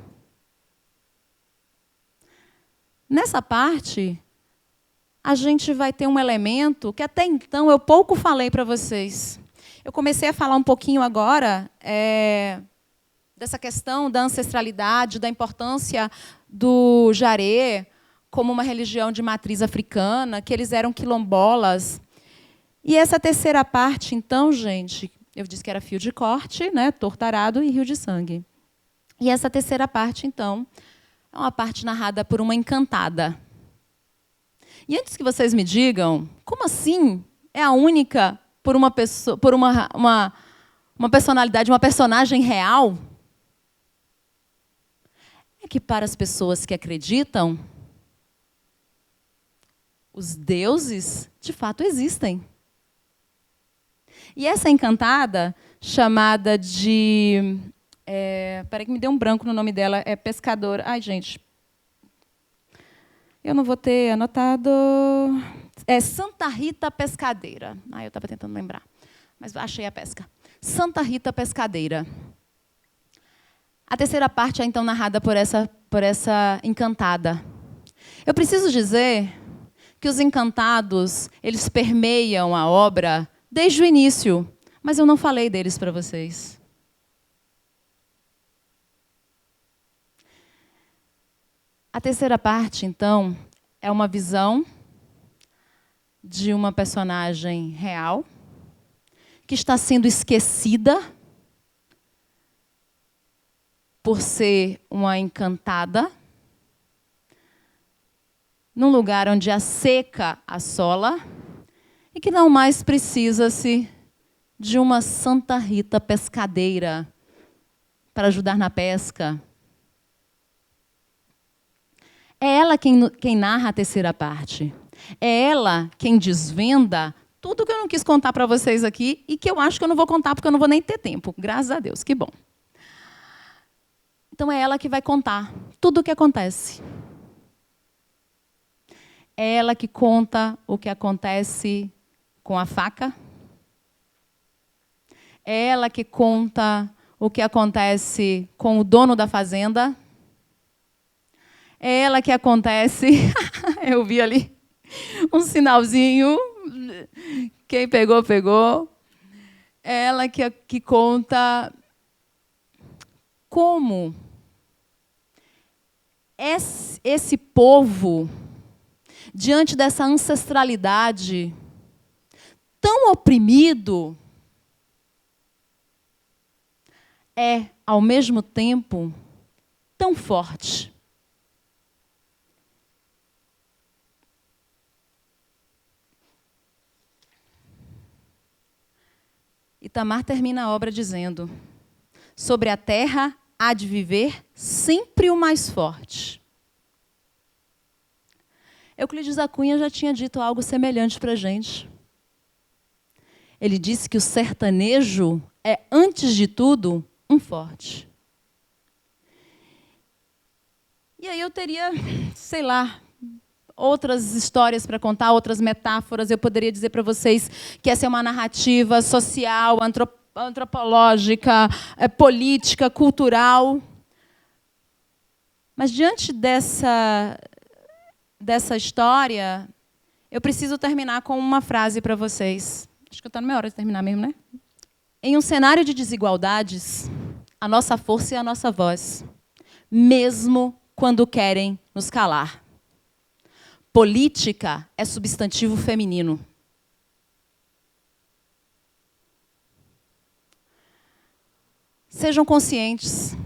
S2: Nessa parte, a gente vai ter um elemento que até então eu pouco falei para vocês. Eu comecei a falar um pouquinho agora dessa questão da ancestralidade, da importância do jaré como uma religião de matriz africana, que eles eram quilombolas. E essa terceira parte, então, gente, eu disse que era fio de corte, né, tortarado e rio de sangue. E essa terceira parte, então, é uma parte narrada por uma encantada. E antes que vocês me digam, como assim é a única por uma pessoa, por uma personalidade, uma personagem real? É que para as pessoas que acreditam, os deuses, de fato, existem. E essa encantada, chamada de... peraí que me deu um branco no nome dela, é pescadora. Ai, gente. Eu não vou ter anotado. É Santa Rita Pescadeira. Eu estava tentando lembrar, mas achei a pesca. Santa Rita Pescadeira. A terceira parte é, então, narrada por essa encantada. Eu preciso dizer que os encantados, eles permeiam a obra desde o início, mas eu não falei deles para vocês. A terceira parte, então, é uma visão de uma personagem real que está sendo esquecida por ser uma encantada, num lugar onde a seca assola e que não mais precisa-se de uma Santa Rita pescadeira para ajudar na pesca. É ela quem narra a terceira parte. É ela quem desvenda tudo que eu não quis contar para vocês aqui e que eu acho que eu não vou contar porque eu não vou nem ter tempo. Graças a Deus, que bom. Então, é ela que vai contar tudo o que acontece. É ela que conta o que acontece com a faca. É ela que conta o que acontece com o dono da fazenda. É ela que acontece... Eu vi ali um sinalzinho. Quem pegou, pegou. É ela que conta como esse povo, diante dessa ancestralidade tão oprimido, é, ao mesmo tempo, tão forte. Itamar termina a obra dizendo: sobre a terra há de viver sempre o mais forte. Euclides da Cunha já tinha dito algo semelhante para a gente. Ele disse que o sertanejo é, antes de tudo, um forte. E aí eu teria, sei lá, outras histórias para contar, outras metáforas. Eu poderia dizer para vocês que essa é uma narrativa social, antropológica, política, cultural. Mas, diante dessa história, eu preciso terminar com uma frase para vocês. Acho que está na minha hora de terminar mesmo, né? Em um cenário de desigualdades, a nossa força é a nossa voz, mesmo quando querem nos calar. Política é substantivo feminino. Sejam conscientes.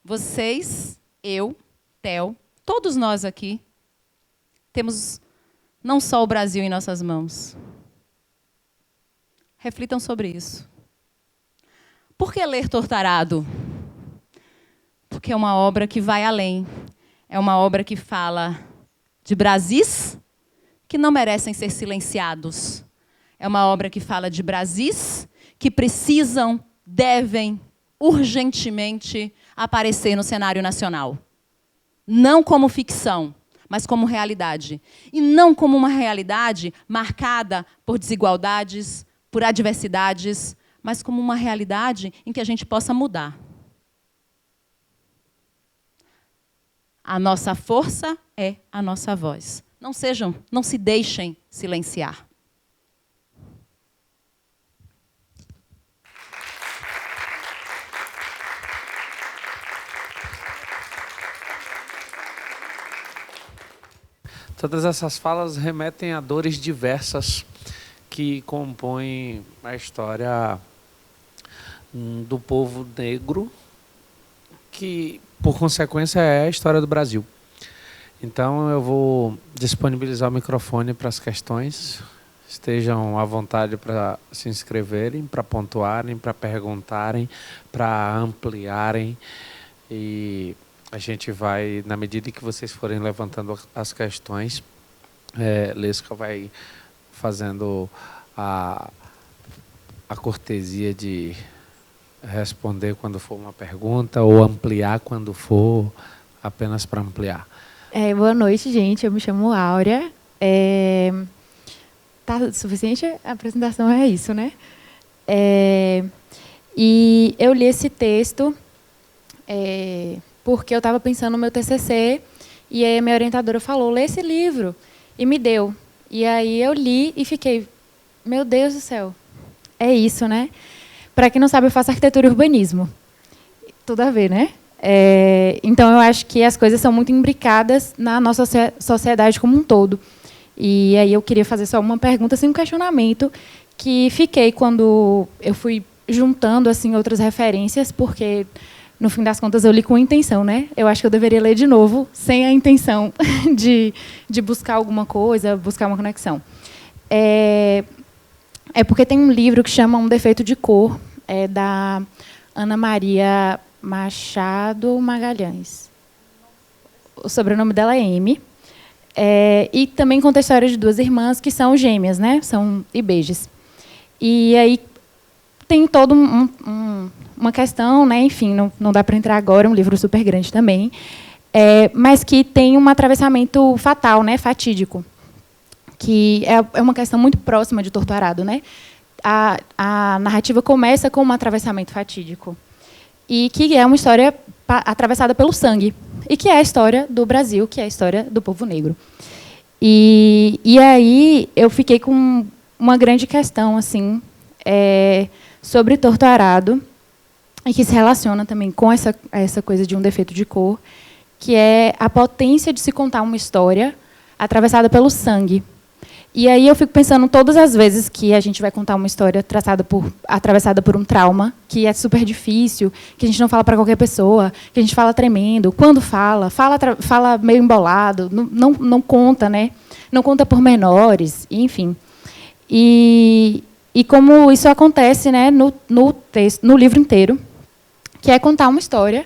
S2: Vocês, eu, Theo, todos nós aqui, temos não só o Brasil em nossas mãos. Reflitam sobre isso. Por que ler Torturado? Porque é uma obra que vai além. É uma obra que fala de Brasis que não merecem ser silenciados. É uma obra que fala de Brasis que precisam, devem, urgentemente aparecer no cenário nacional. Não como ficção, mas como realidade. E não como uma realidade marcada por desigualdades, por adversidades, mas como uma realidade em que a gente possa mudar. A nossa força é a nossa voz. Não se deixem silenciar.
S1: Todas essas falas remetem a dores diversas que compõem a história do povo negro, que, por consequência, é a história do Brasil. Então, eu vou disponibilizar o microfone para as questões. Estejam à vontade para se inscreverem, para pontuarem, para perguntarem, para ampliarem. E a gente vai, na medida que vocês forem levantando as questões, Lesca vai fazendo a cortesia de responder quando for uma pergunta ou ampliar quando for apenas para ampliar.
S3: Boa noite, gente. Eu me chamo Áurea. Tá suficiente? A apresentação é isso, né? E eu li esse texto porque eu estava pensando no meu TCC e aí a minha orientadora falou, lê esse livro, e me deu. E aí eu li e fiquei, meu Deus do céu, é isso, né? Para quem não sabe, eu faço arquitetura e urbanismo. Tudo a ver, né? Então, eu acho que as coisas são muito imbricadas na nossa sociedade como um todo. E aí eu queria fazer só uma pergunta, assim, um questionamento, que fiquei quando eu fui juntando assim, outras referências, porque, no fim das contas, eu li com intenção, né? Eu acho que eu deveria ler de novo, sem a intenção de buscar alguma coisa, buscar uma conexão. Porque tem um livro que chama Um Defeito de Cor, da Ana Maria Machado Magalhães. O sobrenome dela é M. E também conta a história de duas irmãs que são gêmeas, né? São ibejes. E aí tem toda uma questão, né? Enfim, não dá para entrar agora, é um livro super grande também, mas que tem um atravessamento fatal, né? Fatídico, que é uma questão muito próxima de Torturado, né? A narrativa começa com um atravessamento fatídico, e que é uma história atravessada pelo sangue, e que é a história do Brasil, que é a história do povo negro. E aí eu fiquei com uma grande questão assim, sobre Torturado, e que se relaciona também com essa coisa de um defeito de cor, que é a potência de se contar uma história atravessada pelo sangue. E aí eu fico pensando todas as vezes que a gente vai contar uma história atravessada por um trauma, que é super difícil, que a gente não fala para qualquer pessoa, que a gente fala tremendo, quando fala meio embolado, não conta, né? Não conta pormenores, enfim. E como isso acontece, né, no texto, no livro inteiro, que é contar uma história,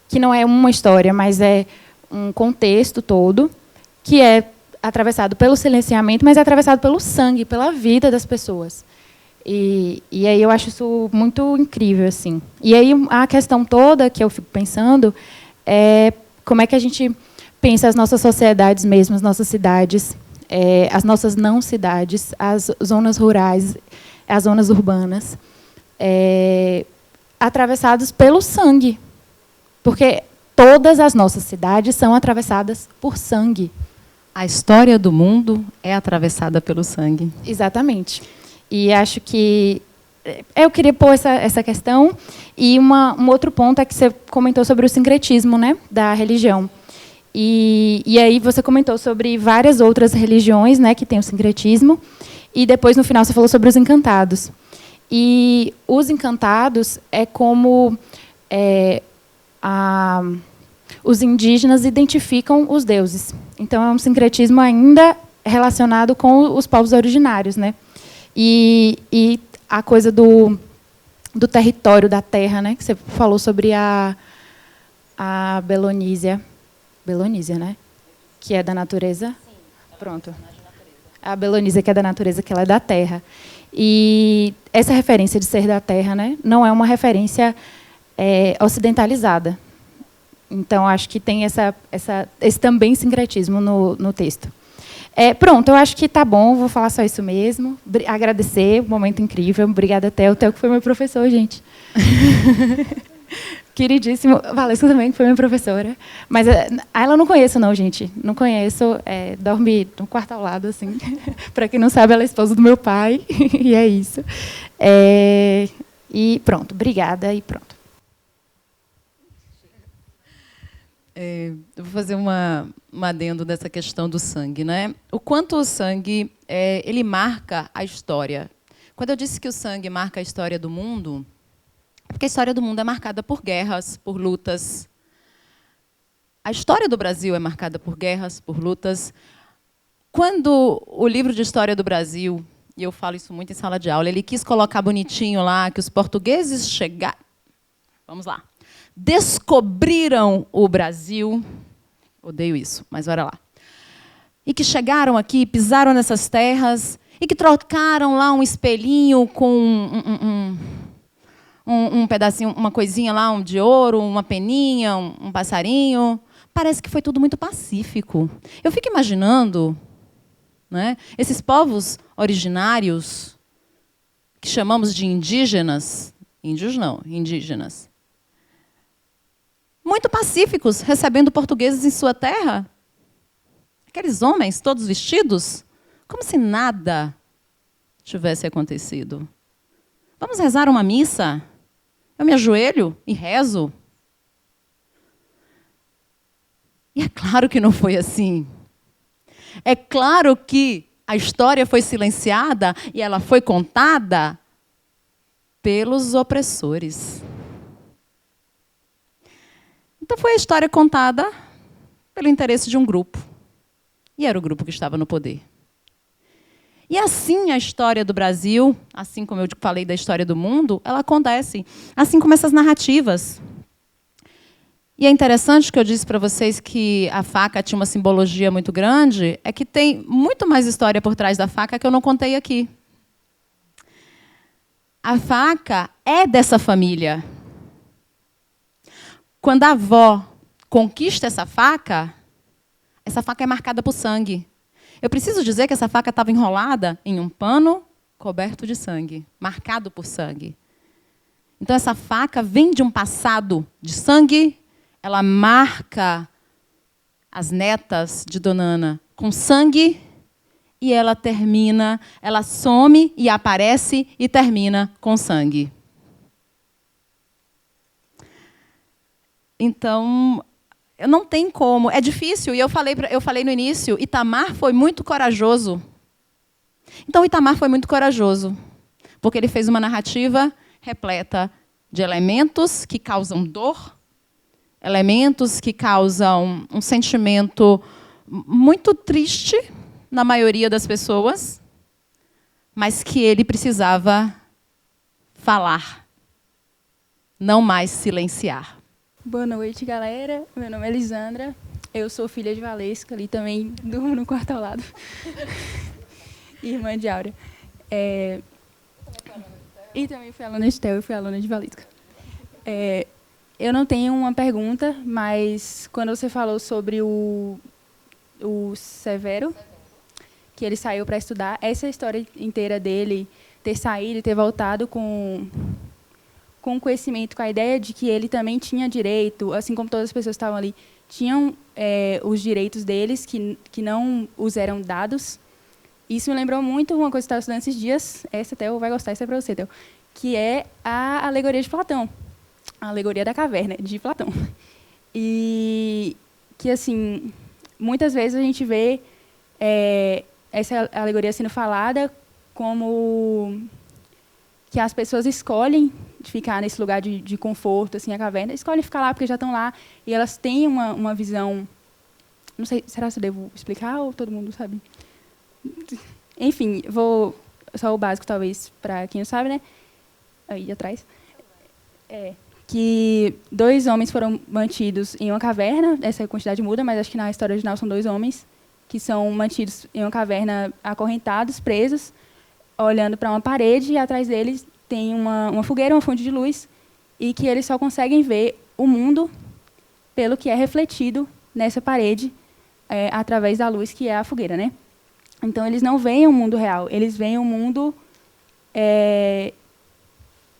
S3: que não é uma história, mas é um contexto todo, que é atravessado pelo silenciamento, mas é atravessado pelo sangue, pela vida das pessoas. E aí eu acho isso muito incrível, assim. E aí a questão toda que eu fico pensando é como é que a gente pensa as nossas sociedades mesmo, as nossas cidades, as nossas não cidades, as zonas rurais, as zonas urbanas, atravessadas pelo sangue. Porque todas as nossas cidades são atravessadas por sangue.
S2: A história do mundo é atravessada pelo sangue.
S3: Exatamente. E acho que eu queria pôr essa questão. E um outro ponto é que você comentou sobre o sincretismo, né, da religião. E aí você comentou sobre várias outras religiões, né, que têm o sincretismo, e depois, no final, você falou sobre os encantados. E os encantados é como os indígenas identificam os deuses. Então, é um sincretismo ainda relacionado com os povos originários, né? E a coisa do território, da terra, né? Que você falou sobre a Belonísia. Belonísia, né? Que é da natureza. Sim. Pronto. A Belonísia, que é da natureza, que ela é da terra. E essa referência de ser da terra, né, não é uma referência ocidentalizada. Então, acho que tem esse também sincretismo no texto. Pronto, eu acho que está bom, vou falar só isso mesmo. Agradecer, um momento incrível. Obrigada, Theo. O Theo que foi meu professor, gente. Queridíssimo. Valesca também, que foi minha professora. Mas ela eu não conheço, não, gente. Não conheço. Dorme no quarto ao lado, assim. Para quem não sabe, ela é esposa do meu pai. E é isso. E pronto, obrigada e pronto.
S2: Eu vou fazer um adendo dessa questão do sangue, né? O quanto o sangue ele marca a história. Quando eu disse que o sangue marca a história do mundo, porque a história do mundo é marcada por guerras, por lutas. A história do Brasil é marcada por guerras, por lutas. Quando o livro de história do Brasil, e eu falo isso muito em sala de aula, ele quis colocar bonitinho lá que os portugueses chegaram. Vamos lá. Descobriram o Brasil. Odeio isso, mas olha lá. E que chegaram aqui, pisaram nessas terras, e que trocaram lá um espelhinho com um pedacinho, uma coisinha lá, de ouro, uma peninha, um passarinho. Parece que foi tudo muito pacífico. Eu fico imaginando, né, esses povos originários, que chamamos de indígenas, índios não, indígenas, muito pacíficos, recebendo portugueses em sua terra. Aqueles homens, todos vestidos, como se nada tivesse acontecido. Vamos rezar uma missa? Eu me ajoelho e rezo. E é claro que não foi assim. É claro que a história foi silenciada e ela foi contada pelos opressores. Então foi a história contada pelo interesse de um grupo. E era o grupo que estava no poder. E assim a história do Brasil, assim como eu falei da história do mundo, ela acontece. Assim como essas narrativas. E é interessante que eu disse para vocês que a faca tinha uma simbologia muito grande, é que tem muito mais história por trás da faca que eu não contei aqui. A faca é dessa família. Quando a avó conquista essa faca é marcada por sangue. Eu preciso dizer que essa faca estava enrolada em um pano coberto de sangue, marcado por sangue. Então, essa faca vem de um passado de sangue, ela marca as netas de Dona Ana com sangue e ela termina, ela some e aparece e termina com sangue. Então, não tem como, é difícil. E eu falei no início, Itamar foi muito corajoso. Então, Itamar foi muito corajoso, porque ele fez uma narrativa repleta de elementos que causam dor, elementos que causam um sentimento muito triste na maioria das pessoas, mas que ele precisava falar, não mais silenciar.
S4: Boa noite, galera. Meu nome é Elisandra. Eu sou filha de Valesca, ali também durmo no quarto ao lado. Irmã de Áurea. E também fui aluna de Theo e fui aluna de Valesca. Eu não tenho uma pergunta, mas quando você falou sobre o Severo, que ele saiu para estudar, essa história inteira dele ter saído e ter voltado com conhecimento, com a ideia de que ele também tinha direito, assim como todas as pessoas que estavam ali, tinham os direitos deles, que não os eram dados. Isso me lembrou muito uma coisa que eu estava estudando esses dias, essa Theo vai gostar, isso é para você, Theo, que é a alegoria de Platão, a alegoria da caverna de Platão. E que, assim, muitas vezes a gente vê essa alegoria sendo falada como que as pessoas escolhem ficar nesse lugar de conforto, assim, a caverna, escolhem ficar lá porque já estão lá, e elas têm uma visão... Não sei, será que eu devo explicar ou todo mundo sabe? Enfim, vou... Só o básico, talvez, para quem não sabe, né? Aí atrás. Que 2 homens foram mantidos em uma caverna, essa quantidade muda, mas acho que na história original são 2 homens, que são mantidos em uma caverna acorrentados, presos, olhando para uma parede, e atrás deles tem uma fogueira, uma fonte de luz, e que eles só conseguem ver o mundo pelo que é refletido nessa parede, através da luz que é a fogueira, né? Então, eles não veem o mundo real, eles veem o mundo,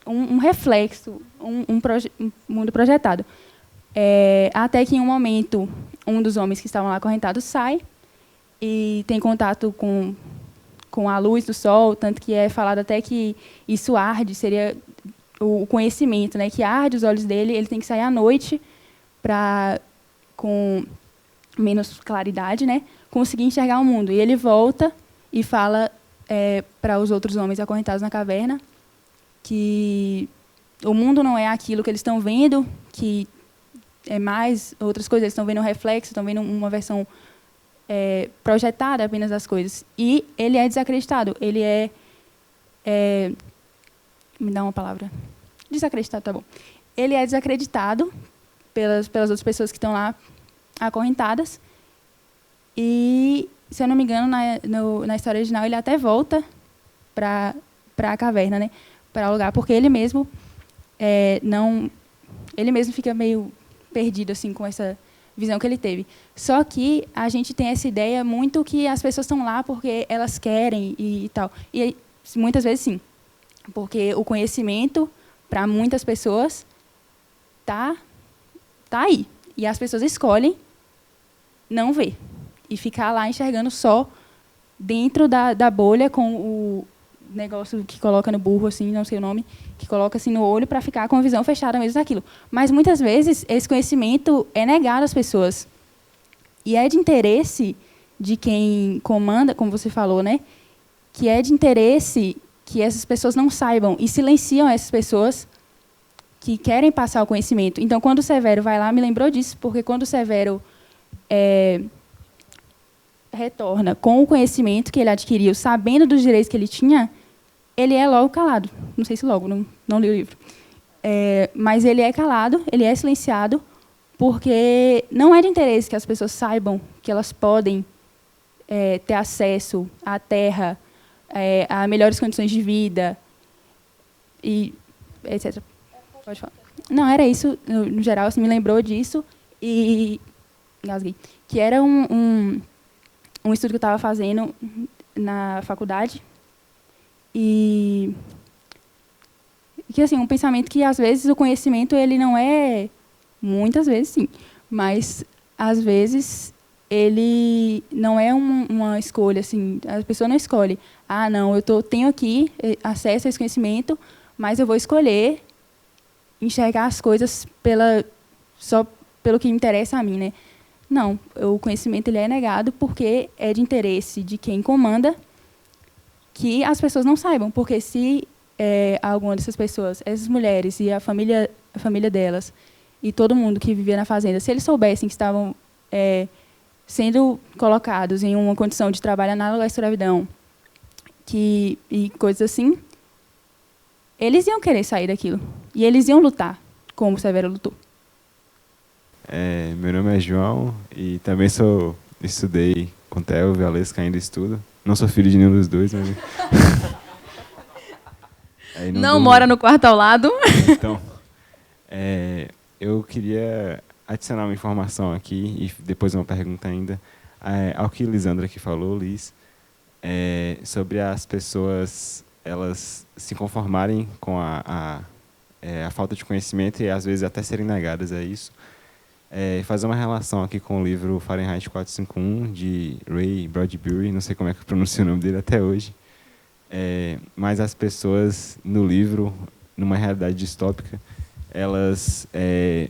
S4: um reflexo, um mundo projetado. Até que, em um momento, um dos homens que estavam lá acorrentados sai e tem contato com a luz do sol, tanto que é falado até que isso arde, seria o conhecimento, né, que arde os olhos dele, ele tem que sair à noite para, com menos claridade, né, conseguir enxergar o mundo. E ele volta e fala para os outros homens acorrentados na caverna que o mundo não é aquilo que eles estão vendo, que é mais outras coisas, eles estão vendo um reflexo, estão vendo uma versão projetada apenas das coisas. E ele é desacreditado, ele me dá uma palavra. Desacreditado, tá bom. Ele é desacreditado pelas outras pessoas que estão lá acorrentadas. E, se eu não me engano, na história original, ele até volta para a caverna, né? Para o lugar, porque ele mesmo ele mesmo fica meio perdido assim com essa visão que ele teve. Só que a gente tem essa ideia muito que as pessoas estão lá porque elas querem e tal. E muitas vezes sim, porque o conhecimento para muitas pessoas tá aí, e as pessoas escolhem não ver e ficar lá enxergando só dentro da bolha, com o negócio que coloca no burro, assim, não sei o nome, que coloca assim no olho para ficar com a visão fechada mesmo daquilo. Mas muitas vezes esse conhecimento é negado às pessoas. E é de interesse de quem comanda, como você falou, né? Que é de interesse que essas pessoas não saibam e silenciam essas pessoas que querem passar o conhecimento. Então, quando o Severo vai lá, me lembrou disso, porque quando o Severo retorna com o conhecimento que ele adquiriu, sabendo dos direitos que ele tinha, ele é logo calado. Não sei se logo, não li o livro. Mas ele é calado, ele é silenciado, porque não é de interesse que as pessoas saibam que elas podem ter acesso à terra, a melhores condições de vida, e etc. Pode falar. Não, era isso, no geral, assim, me lembrou disso, e engasguei. Que era um estudo que eu estava fazendo na faculdade, e que, assim, um pensamento que, às vezes, o conhecimento ele não é, muitas vezes, sim, mas, às vezes, ele não é uma escolha, assim, a pessoa não escolhe, não, tenho aqui acesso a esse conhecimento, mas eu vou escolher enxergar as coisas só pelo que interessa a mim, né? Não, o conhecimento ele é negado porque é de interesse de quem comanda que as pessoas não saibam, porque se alguma dessas pessoas, essas mulheres e a família delas e todo mundo que vivia na fazenda, se eles soubessem que estavam sendo colocados em uma condição de trabalho análoga à escravidão e coisas assim, eles iam querer sair daquilo. E eles iam lutar, como o Severo lutou.
S5: Meu nome é João e também estudei com o Theo e Valesca, ainda estudo. Não sou filho de nenhum dos dois, mas...
S2: não mora no quarto ao lado.
S5: Então, eu queria adicionar uma informação aqui e depois uma pergunta ainda. Ao que Lisandra aqui falou, Liz, sobre as pessoas elas se conformarem com a falta de conhecimento e às vezes até serem negadas a isso. Fazer uma relação aqui com o livro Fahrenheit 451, de Ray Bradbury, não sei como é que eu pronuncio o nome dele até hoje, mas as pessoas no livro, numa realidade distópica, elas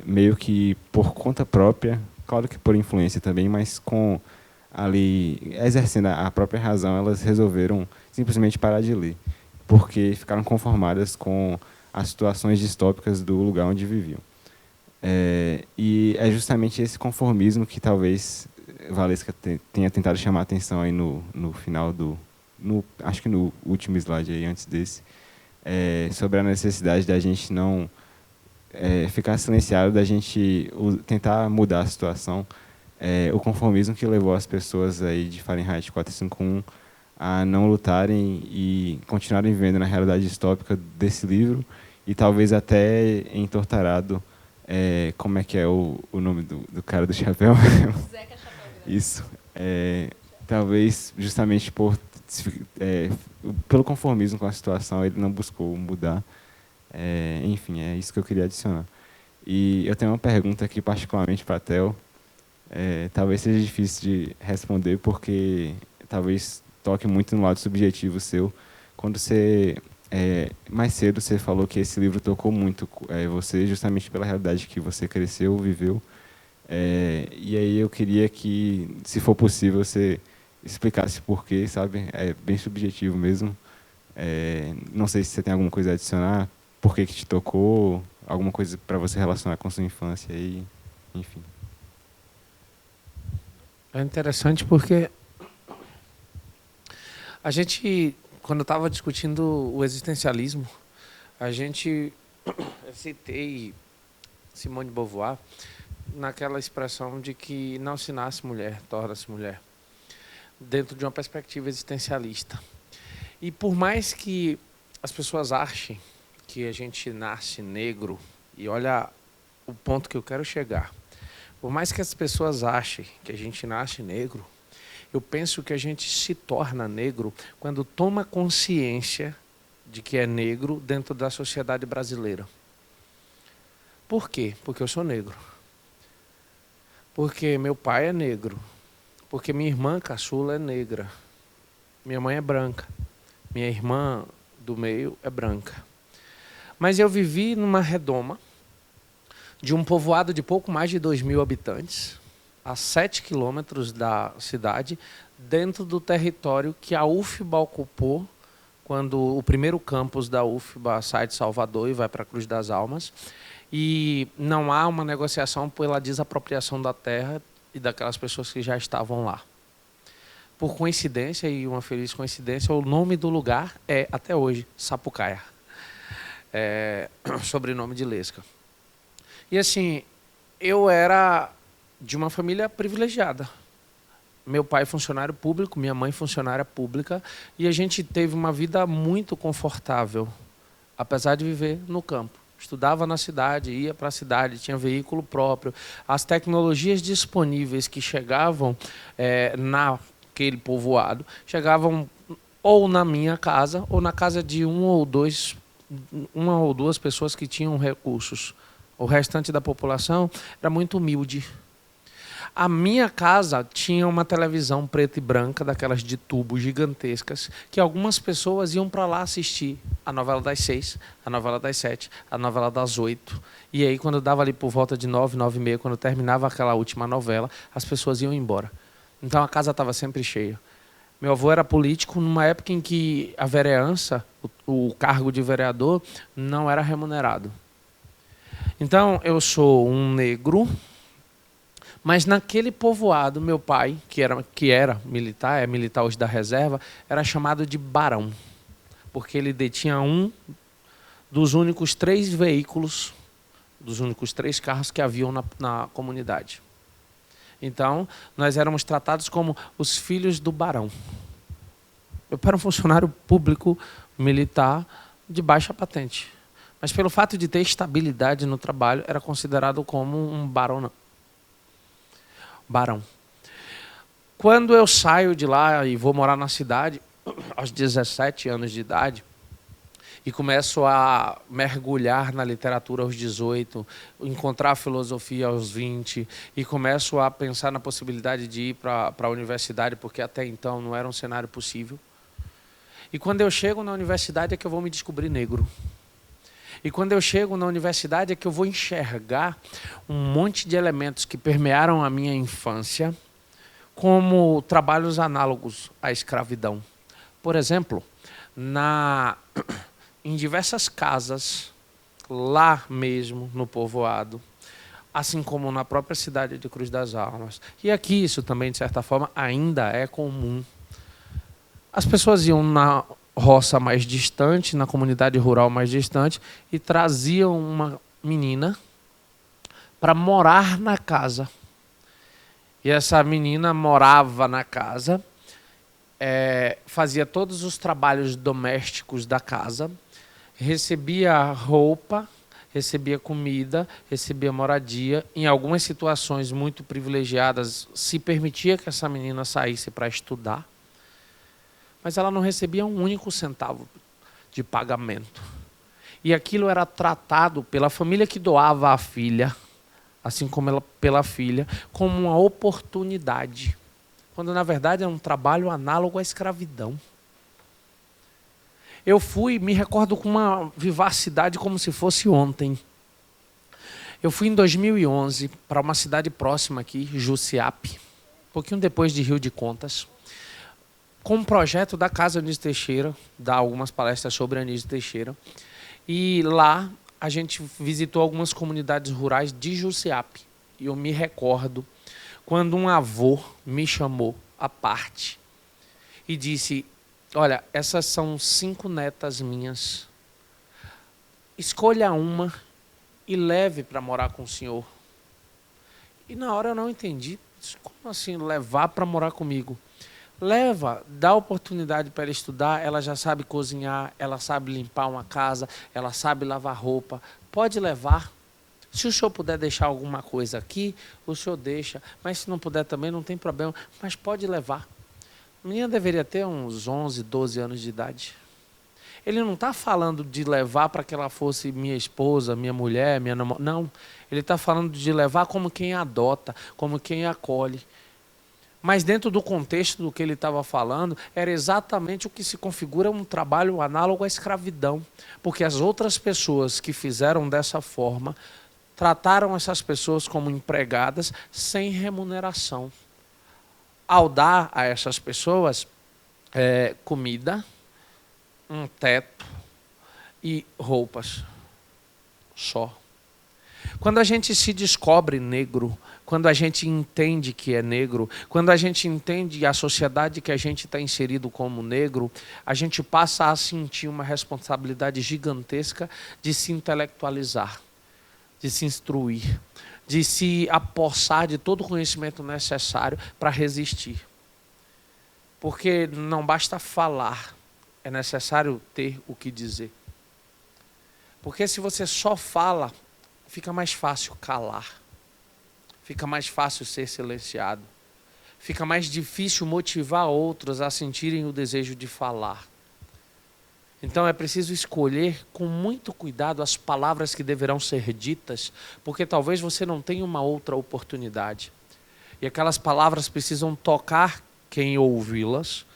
S5: meio que por conta própria, claro que por influência também, mas com ali exercendo a própria razão, elas resolveram simplesmente parar de ler, porque ficaram conformadas com as situações distópicas do lugar onde viviam. E é justamente esse conformismo que talvez Valesca tenha tentado chamar a atenção aí no final acho que no último slide aí antes desse, sobre a necessidade da gente não ficar silenciado, da gente tentar mudar a situação. O conformismo que levou as pessoas aí de Fahrenheit 451 a não lutarem e continuarem vivendo na realidade distópica desse livro, e talvez até entortarado, como é que é o nome do cara do chapéu?
S2: Zeca Chapéu.
S5: Isso. Talvez justamente pelo conformismo com a situação, ele não buscou mudar. Enfim, é isso que eu queria adicionar. E eu tenho uma pergunta aqui particularmente para a Theo. Talvez seja difícil de responder, porque talvez toque muito no lado subjetivo seu. Quando você, mais cedo, você falou que esse livro tocou muito você, justamente pela realidade que você cresceu, viveu. E aí eu queria que, se for possível, você explicasse por quê, sabe? É bem subjetivo mesmo. Não sei se você tem alguma coisa a adicionar, por que te tocou, alguma coisa para você relacionar com sua infância aí, enfim.
S1: É interessante porque a gente, quando eu estava discutindo o existencialismo, eu citei Simone de Beauvoir naquela expressão de que não se nasce mulher, torna-se mulher, dentro de uma perspectiva existencialista. E por mais que as pessoas achem que a gente nasce negro, e olha o ponto que eu quero chegar, por mais que as pessoas achem que a gente nasce negro, eu penso que a gente se torna negro quando toma consciência de que é negro dentro da sociedade brasileira. Por quê? Porque eu sou negro. Porque meu pai é negro. Porque minha irmã caçula é negra. Minha mãe é branca. Minha irmã do meio é branca. Mas eu vivi numa redoma de um povoado de pouco mais de 2.000 habitantes, a 7 quilômetros da cidade, dentro do território que a UFBA ocupou quando o primeiro campus da UFBA sai de Salvador e vai para a Cruz das Almas. E não há uma negociação pela desapropriação da terra e daquelas pessoas que já estavam lá. Por coincidência, e uma feliz coincidência, o nome do lugar é, até hoje, Sapucaia. Sobrenome de Lesca. E assim, eu era de uma família privilegiada. Meu pai é funcionário público, minha mãe funcionária pública, e a gente teve uma vida muito confortável, apesar de viver no campo. Estudava na cidade, ia para a cidade, tinha veículo próprio. As tecnologias disponíveis que chegavam naquele povoado, chegavam ou na minha casa, ou na casa de uma ou duas pessoas que tinham recursos. O restante da população era muito humilde. A minha casa tinha uma televisão preta e branca, daquelas de tubo gigantescas, que algumas pessoas iam para lá assistir a novela das 6, a novela das 7, a novela das 8. E aí, quando dava ali por volta de 9, 9h30, quando terminava aquela última novela, as pessoas iam embora. Então a casa estava sempre cheia. Meu avô era político numa época em que a vereança, o cargo de vereador, não era remunerado. Então, eu sou um negro, mas naquele povoado, meu pai, que era militar, é militar hoje da reserva, era chamado de barão, porque ele detinha um dos únicos 3 veículos, dos únicos 3 carros que haviam na comunidade. Então, nós éramos tratados como os filhos do barão. Eu era um funcionário público militar de baixa patente. Mas pelo fato de ter estabilidade no trabalho, era considerado como um barão. Quando eu saio de lá e vou morar na cidade, aos 17 anos de idade, e começo a mergulhar na literatura aos 18, encontrar a filosofia aos 20, e começo a pensar na possibilidade de ir para a universidade, porque até então não era um cenário possível. E quando eu chego na universidade é que eu vou me descobrir negro. E quando eu chego na universidade é que eu vou enxergar um monte de elementos que permearam a minha infância como trabalhos análogos à escravidão. Por exemplo, em diversas casas, lá mesmo no povoado, assim como na própria cidade de Cruz das Almas. E aqui isso também, de certa forma, ainda é comum. As pessoas iam na roça mais distante, na comunidade rural mais distante, e traziam uma menina para morar na casa. E essa menina morava na casa, fazia todos os trabalhos domésticos da casa, recebia roupa, recebia comida, recebia moradia. Em algumas situações muito privilegiadas, se permitia que essa menina saísse para estudar, mas ela não recebia um único centavo de pagamento. E aquilo era tratado pela família que doava a filha, assim como ela pela filha, como uma oportunidade, quando na verdade é um trabalho análogo à escravidão. Eu me recordo com uma vivacidade como se fosse ontem. Eu fui em 2011 para uma cidade próxima aqui, Jussiape, um pouquinho depois de Rio de Contas, com um projeto da Casa Anísio Teixeira, dar algumas palestras sobre Anísio Teixeira. E lá a gente visitou algumas comunidades rurais de Jussiape. E eu me recordo quando um avô me chamou à parte e disse: olha, essas são 5 netas minhas. Escolha uma e leve para morar com o senhor. E na hora eu não entendi. Como assim levar para morar comigo? Leva, dá oportunidade para ela estudar, ela já sabe cozinhar, ela sabe limpar uma casa, ela sabe lavar roupa. Pode levar. Se o senhor puder deixar alguma coisa aqui, o senhor deixa. Mas se não puder também, não tem problema. Mas pode levar. A menina deveria ter uns 11, 12 anos de idade. Ele não está falando de levar para que ela fosse minha esposa, minha mulher, minha namorada. Não. Ele está falando de levar como quem adota, como quem acolhe. Mas dentro do contexto do que ele estava falando, era exatamente o que se configura um trabalho análogo à escravidão. Porque as outras pessoas que fizeram dessa forma, trataram essas pessoas como empregadas sem remuneração. Ao dar a essas pessoas comida, um teto e roupas. Só. Quando a gente se descobre negro, quando a gente entende que é negro, quando a gente entende a sociedade que a gente está inserido como negro, a gente passa a sentir uma responsabilidade gigantesca de se intelectualizar, de se instruir, de se apossar de todo o conhecimento necessário para resistir. Porque não basta falar, é necessário ter o que dizer. Porque se você só fala, fica mais fácil calar. Fica mais fácil ser silenciado. Fica mais difícil motivar outros a sentirem o desejo de falar. Então é preciso escolher com muito cuidado as palavras que deverão ser ditas, porque talvez você não tenha uma outra oportunidade. E aquelas palavras precisam tocar quem ouvi-las,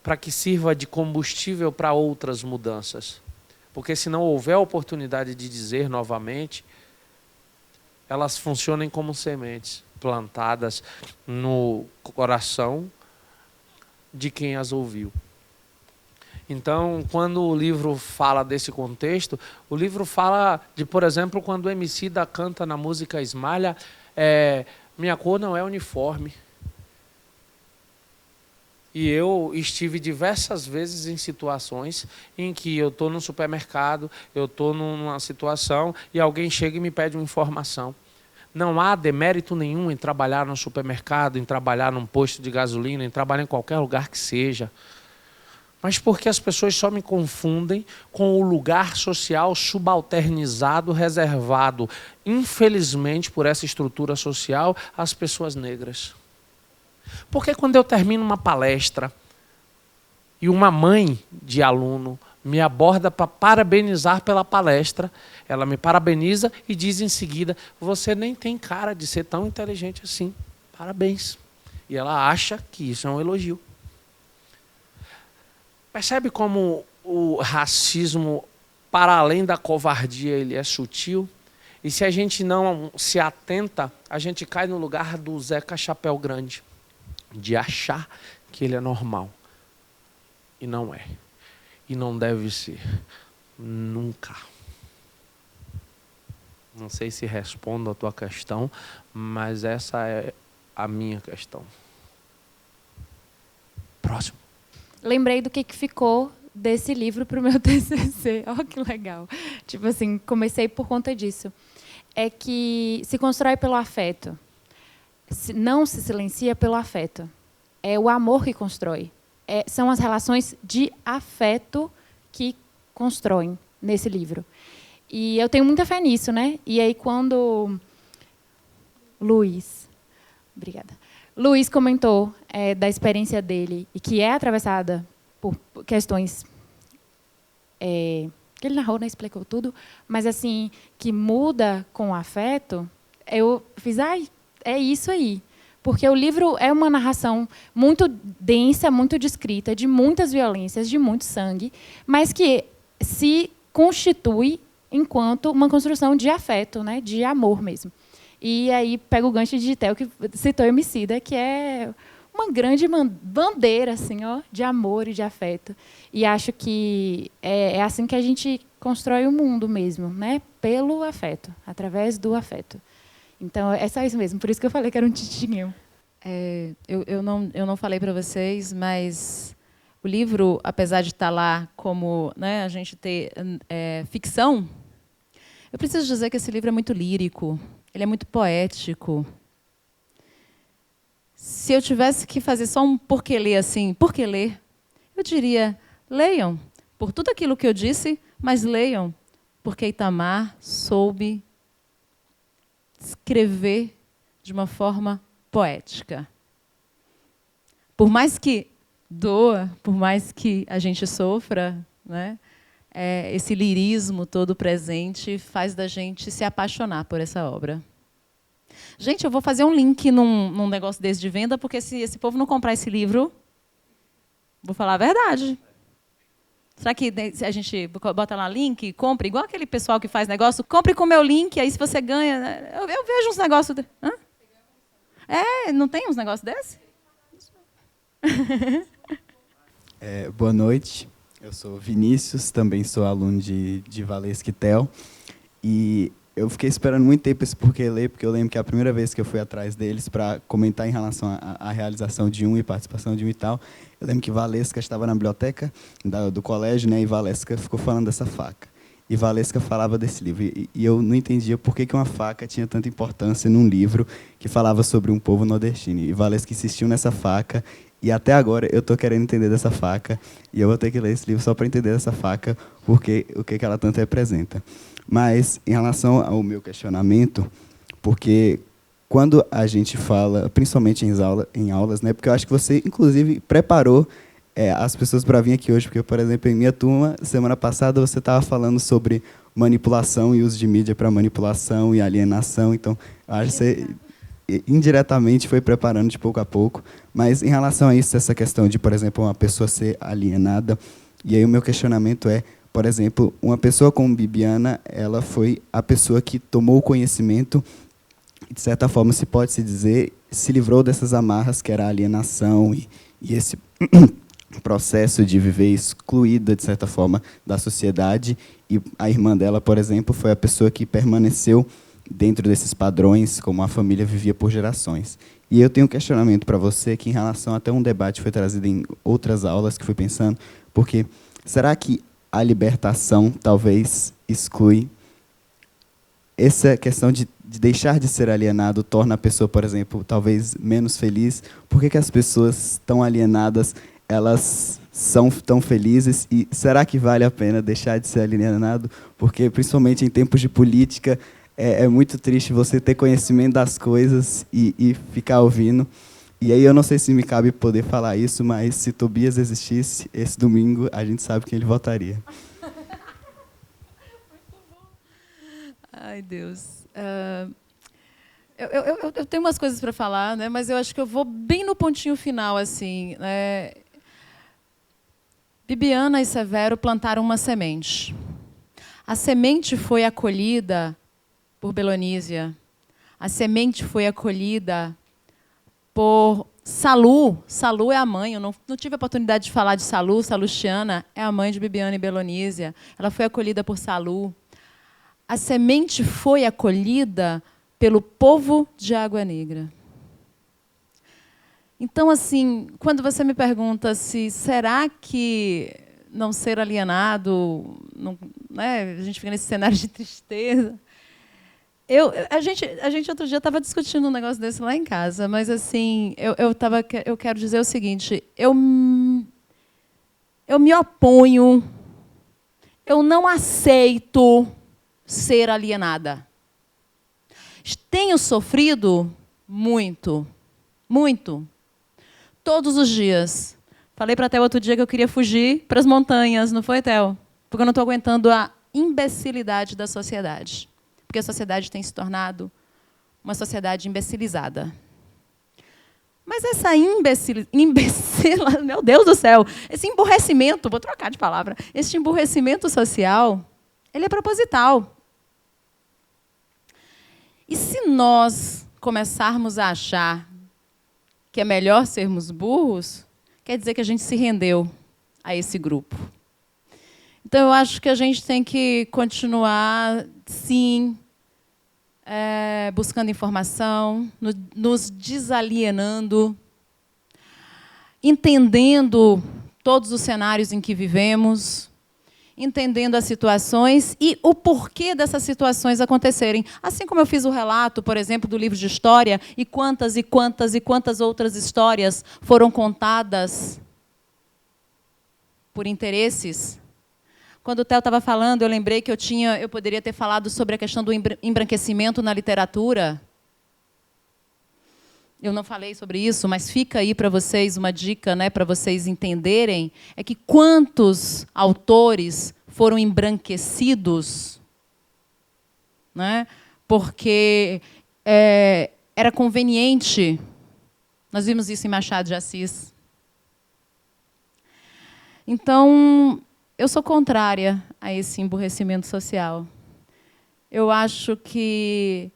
S1: para que sirva de combustível para outras mudanças. Porque se não houver a oportunidade de dizer novamente, elas funcionem como sementes plantadas no coração de quem as ouviu. Então, quando o livro fala desse contexto, o livro fala de, por exemplo, quando o Emicida canta na música Esmalha, minha cor não é uniforme. E eu estive diversas vezes em situações em que eu estou no supermercado, eu estou numa situação e alguém chega e me pede uma informação. Não há demérito nenhum em trabalhar no supermercado, em trabalhar num posto de gasolina, em trabalhar em qualquer lugar que seja. Mas porque as pessoas só me confundem com o lugar social subalternizado, reservado, infelizmente, por essa estrutura social, às pessoas negras. Porque quando eu termino uma palestra e uma mãe de aluno me aborda para parabenizar pela palestra, ela me parabeniza e diz em seguida: você nem tem cara de ser tão inteligente assim, parabéns. E ela acha que isso é um elogio. Percebe como o racismo para além da covardia, ele é sutil. E se a gente não se atenta, a gente cai no lugar do Zeca Chapéu Grande, de achar que ele é normal. E não é. E não deve ser. Nunca. Não sei se respondo a tua questão, mas essa é a minha questão. Próximo.
S3: Lembrei do que ficou desse livro para o meu TCC. Olha que legal. Tipo assim, comecei por conta disso. É que se constrói pelo afeto. Não se silencia pelo afeto. É o amor que constrói. São as relações de afeto que constroem nesse livro. E eu tenho muita fé nisso, né? E aí, quando Luiz comentou da experiência dele, e que é atravessada por questões que ele narrou, né, explicou tudo, mas assim, que muda com o afeto, eu fiz, é isso aí. Porque o livro é uma narração muito densa, muito descrita, de muitas violências, de muito sangue, mas que se constitui enquanto uma construção de afeto, né, de amor mesmo. E aí pega o gancho de Theo, que citou Emicida, que é uma grande bandeira assim, ó, de amor e de afeto. E acho que é assim que a gente constrói o mundo mesmo, né? Pelo afeto, através do afeto. Então, é só isso mesmo. Por isso que eu falei que era um titinho.
S2: Eu não falei para vocês, mas o livro, apesar de estar lá como, né, a gente ter ficção, eu preciso dizer que esse livro é muito lírico, ele é muito poético. Se eu tivesse que fazer só um porquê ler assim, porquê ler, eu diria, leiam por tudo aquilo que eu disse, mas leiam porque Itamar soube escrever de uma forma poética. Por mais que doa, por mais que a gente sofra, né, esse lirismo todo presente faz da gente se apaixonar por essa obra. Gente, eu vou fazer um link num negócio desse de venda, porque se esse povo não comprar esse livro, vou falar a verdade. Será que se a gente bota lá link, compre, igual aquele pessoal que faz negócio, compre com o meu link, aí se você ganha... Eu vejo uns negócios... Hã? Não tem uns negócios desses?
S6: Boa noite, eu sou Vinícius, também sou aluno de Valesca e Theo, e eu fiquei esperando muito tempo esse porquê ler, porque eu lembro que a primeira vez que eu fui atrás deles para comentar em relação à realização de um e participação de um e tal, eu lembro que Valesca estava na biblioteca do colégio, né, e Valesca ficou falando dessa faca. E Valesca falava desse livro, e eu não entendia por que uma faca tinha tanta importância num livro que falava sobre um povo nordestino. E Valesca insistiu nessa faca, e até agora eu estou querendo entender dessa faca, e eu vou ter que ler esse livro só para entender dessa faca, porque o que ela tanto representa. Mas, em relação ao meu questionamento, porque quando a gente fala, principalmente em aulas, né, porque eu acho que você, inclusive, preparou as pessoas para vir aqui hoje, porque, por exemplo, em minha turma, semana passada, você estava falando sobre manipulação e uso de mídia para manipulação e alienação, então, eu acho que você indiretamente foi preparando de pouco a pouco, mas em relação a isso, essa questão de, por exemplo, uma pessoa ser alienada, e aí o meu questionamento é, por exemplo, uma pessoa como Bibiana, ela foi a pessoa que tomou o conhecimento, de certa forma, se pode se dizer, se livrou dessas amarras, que era a alienação e esse processo de viver excluída, de certa forma, da sociedade. E a irmã dela, por exemplo, foi a pessoa que permaneceu dentro desses padrões, como a família vivia por gerações. E eu tenho um questionamento para você, que em relação até um debate que foi trazido em outras aulas, que fui pensando, porque será que a libertação talvez exclui essa questão de deixar de ser alienado, torna a pessoa, por exemplo, talvez menos feliz? Por que as pessoas tão alienadas, elas são tão felizes? E será que vale a pena deixar de ser alienado? Porque, principalmente em tempos de política, é muito triste você ter conhecimento das coisas e ficar ouvindo. E aí eu não sei se me cabe poder falar isso, mas se Tobias existisse, esse domingo a gente sabe quem ele votaria.
S2: Ai, Deus. Eu tenho umas coisas para falar, né, mas eu acho que eu vou bem no pontinho final. Assim, Bibiana e Severo plantaram uma semente. A semente foi acolhida por Belonísia. A semente foi acolhida por Salu. Salu é a mãe. Eu não tive a oportunidade de falar de Salu. Salustiana é a mãe de Bibiana e Belonísia. Ela foi acolhida por Salu. A semente foi acolhida pelo povo de Água Negra. Então, assim, quando você me pergunta se será que não ser alienado, não, né, a gente fica nesse cenário de tristeza. A gente outro dia estava discutindo um negócio desse lá em casa, mas assim, eu quero dizer o seguinte: eu me oponho, eu não aceito ser alienada. Tenho sofrido muito, muito, todos os dias. Falei para a Theo outro dia que eu queria fugir para as montanhas, não foi, Theo? Porque eu não estou aguentando a imbecilidade da sociedade. Porque a sociedade tem se tornado uma sociedade imbecilizada. Mas essa meu Deus do céu, esse emburrecimento, vou trocar de palavra, esse emburrecimento social, ele é proposital. E se nós começarmos a achar que é melhor sermos burros, quer dizer que a gente se rendeu a esse grupo. Então, eu acho que a gente tem que continuar, sim, buscando informação, nos desalienando, entendendo todos os cenários em que vivemos, entendendo as situações e o porquê dessas situações acontecerem. Assim como eu fiz o relato, por exemplo, do livro de história, e quantas outras histórias foram contadas por interesses. Quando o Theo estava falando, eu lembrei que eu poderia ter falado sobre a questão do embranquecimento na literatura. Eu não falei sobre isso, mas fica aí para vocês uma dica, né, para vocês entenderem, é que quantos autores foram embranquecidos, né, porque era conveniente. Nós vimos isso em Machado de Assis. Então, eu sou contrária a esse emburrecimento social. Eu acho que,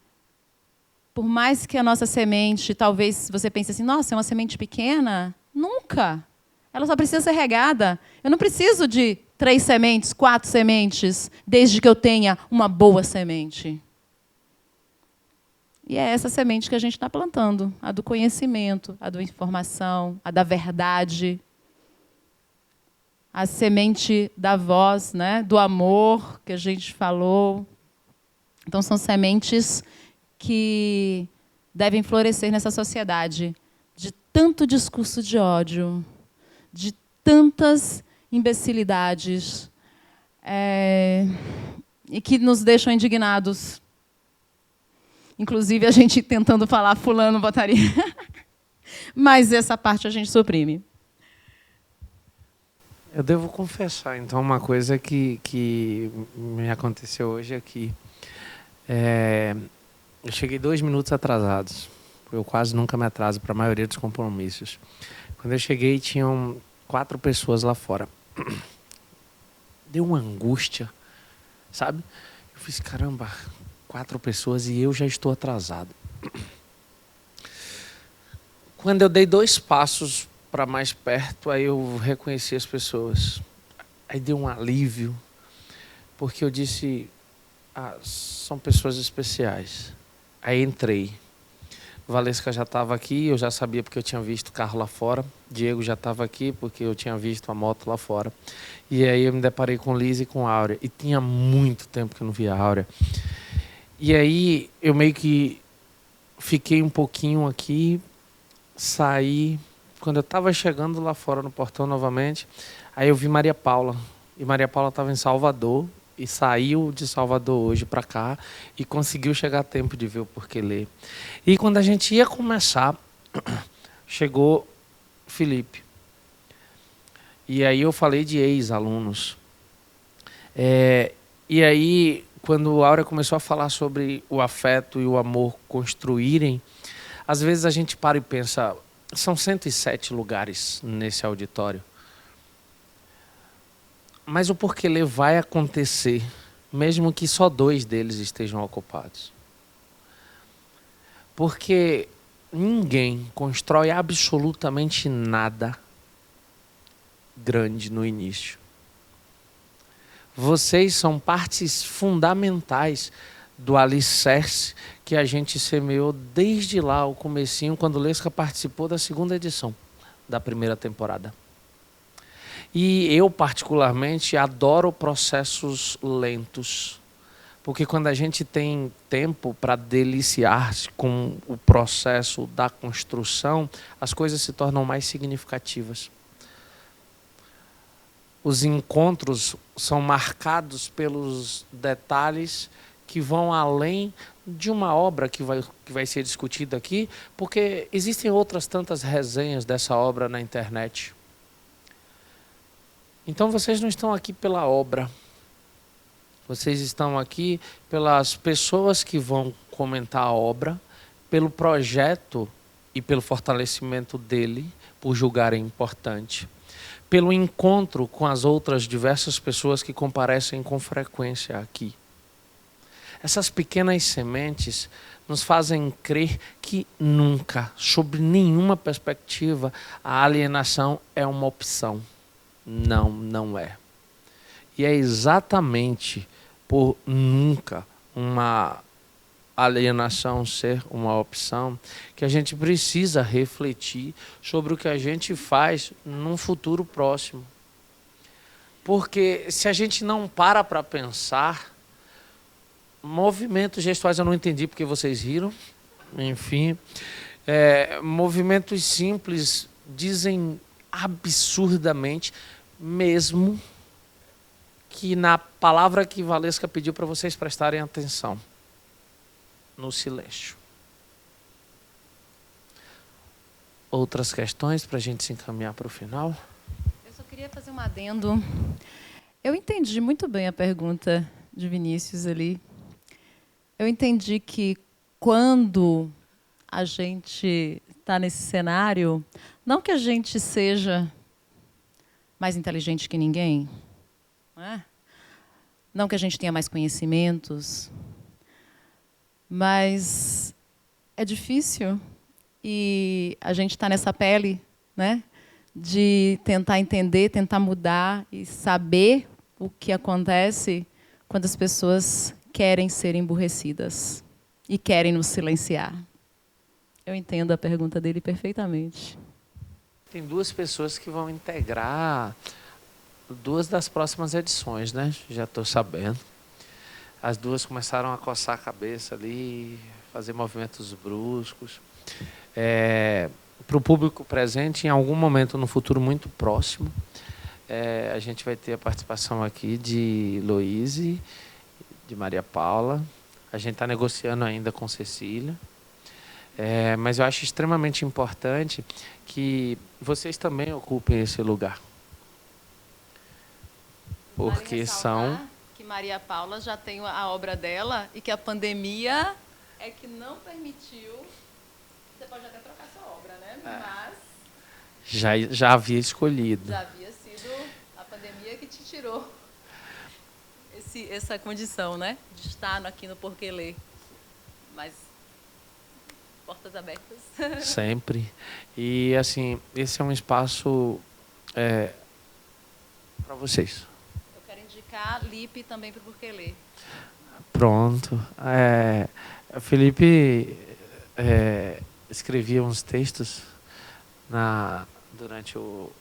S2: por mais que a nossa semente, talvez você pense assim, nossa, é uma semente pequena, nunca. Ela só precisa ser regada. Eu não preciso de 3 sementes, 4 sementes, desde que eu tenha uma boa semente. E é essa semente que a gente está plantando, a do conhecimento, a da informação, a da verdade, a semente da voz, né, do amor que a gente falou. Então, são sementes que devem florescer nessa sociedade de tanto discurso de ódio, de tantas imbecilidades, e que nos deixam indignados. Inclusive, a gente tentando falar, fulano votaria. Mas essa parte a gente suprime.
S1: Eu devo confessar, então, uma coisa que me aconteceu hoje aqui. Eu cheguei 2 minutos atrasados. Eu quase nunca me atraso para a maioria dos compromissos. Quando eu cheguei, tinham 4 pessoas lá fora. Deu uma angústia, sabe? Eu fiz, caramba, 4 pessoas e eu já estou atrasado. Quando eu dei 2 passos para mais perto, aí eu reconheci as pessoas. Aí deu um alívio, porque eu disse, são pessoas especiais. Aí entrei. Valesca já estava aqui, eu já sabia porque eu tinha visto o carro lá fora. Diego já estava aqui porque eu tinha visto a moto lá fora. E aí eu me deparei com Liz e com a Áurea. E tinha muito tempo que eu não via a Áurea. E aí eu meio que fiquei um pouquinho aqui, saí. Quando eu estava chegando lá fora no portão novamente, aí eu vi Maria Paula. E Maria Paula estava em Salvador e saiu de Salvador hoje para cá e conseguiu chegar a tempo de ver o Porquê Ler. E quando a gente ia começar, chegou Felipe. E aí eu falei de ex-alunos. E aí, quando a Áurea começou a falar sobre o afeto e o amor construírem, às vezes a gente para e pensa, são 107 lugares nesse auditório. Mas o Porquê Ler vai acontecer mesmo que só 2 deles estejam ocupados. Porque ninguém constrói absolutamente nada grande no início. Vocês são partes fundamentais do alicerce que a gente semeou desde lá, o comecinho, quando o Lesca participou da 2ª edição da 1ª temporada. E eu, particularmente, adoro processos lentos. Porque quando a gente tem tempo para deliciar-se com o processo da construção, as coisas se tornam mais significativas. Os encontros são marcados pelos detalhes que vão além de uma obra que vai ser discutida aqui, porque existem outras tantas resenhas dessa obra na internet. Então vocês não estão aqui pela obra. Vocês estão aqui pelas pessoas que vão comentar a obra, pelo projeto e pelo fortalecimento dele, por julgarem importante, pelo encontro com as outras diversas pessoas que comparecem com frequência aqui. Essas pequenas sementes nos fazem crer que nunca, sob nenhuma perspectiva, a alienação é uma opção. Não, não é. E é exatamente por nunca uma alienação ser uma opção que a gente precisa refletir sobre o que a gente faz num futuro próximo. Porque se a gente não para pensar, movimentos gestuais eu não entendi porque vocês riram, enfim, movimentos simples dizem absurdamente, mesmo que na palavra que Valesca pediu para vocês prestarem atenção, no silêncio. Outras questões para a gente se encaminhar para o final?
S2: Eu só queria fazer um adendo. Eu entendi muito bem a pergunta de Vinícius ali. Eu entendi que quando a gente está nesse cenário, não que a gente seja mais inteligente que ninguém, não que a gente tenha mais conhecimentos, mas é difícil e a gente está nessa pele, né, de tentar entender, tentar mudar e saber o que acontece quando as pessoas querem ser emburrecidas e querem nos silenciar. Eu entendo a pergunta dele perfeitamente.
S1: Tem 2 pessoas que vão integrar 2 das próximas edições, né? Já estou sabendo. As 2 começaram a coçar a cabeça ali, fazer movimentos bruscos. Para o público presente, em algum momento no futuro muito próximo, a gente vai ter a participação aqui de Loíse, de Maria Paula. A gente está negociando ainda com Cecília. Mas eu acho extremamente importante que vocês também ocupem esse lugar. Porque são...
S2: que Maria Paula já tem a obra dela e que a pandemia é que não permitiu... Você pode até trocar sua obra, né? Mas...
S1: Já havia escolhido.
S2: Já havia sido a pandemia que te tirou essa condição, né? De estar aqui no Porquê Ler. Mas... portas abertas.
S1: Sempre. E, assim, esse é um espaço para vocês.
S2: Eu quero indicar Lipe também para o Porquê Ler.
S1: Pronto. Felipe escrevia uns textos durante o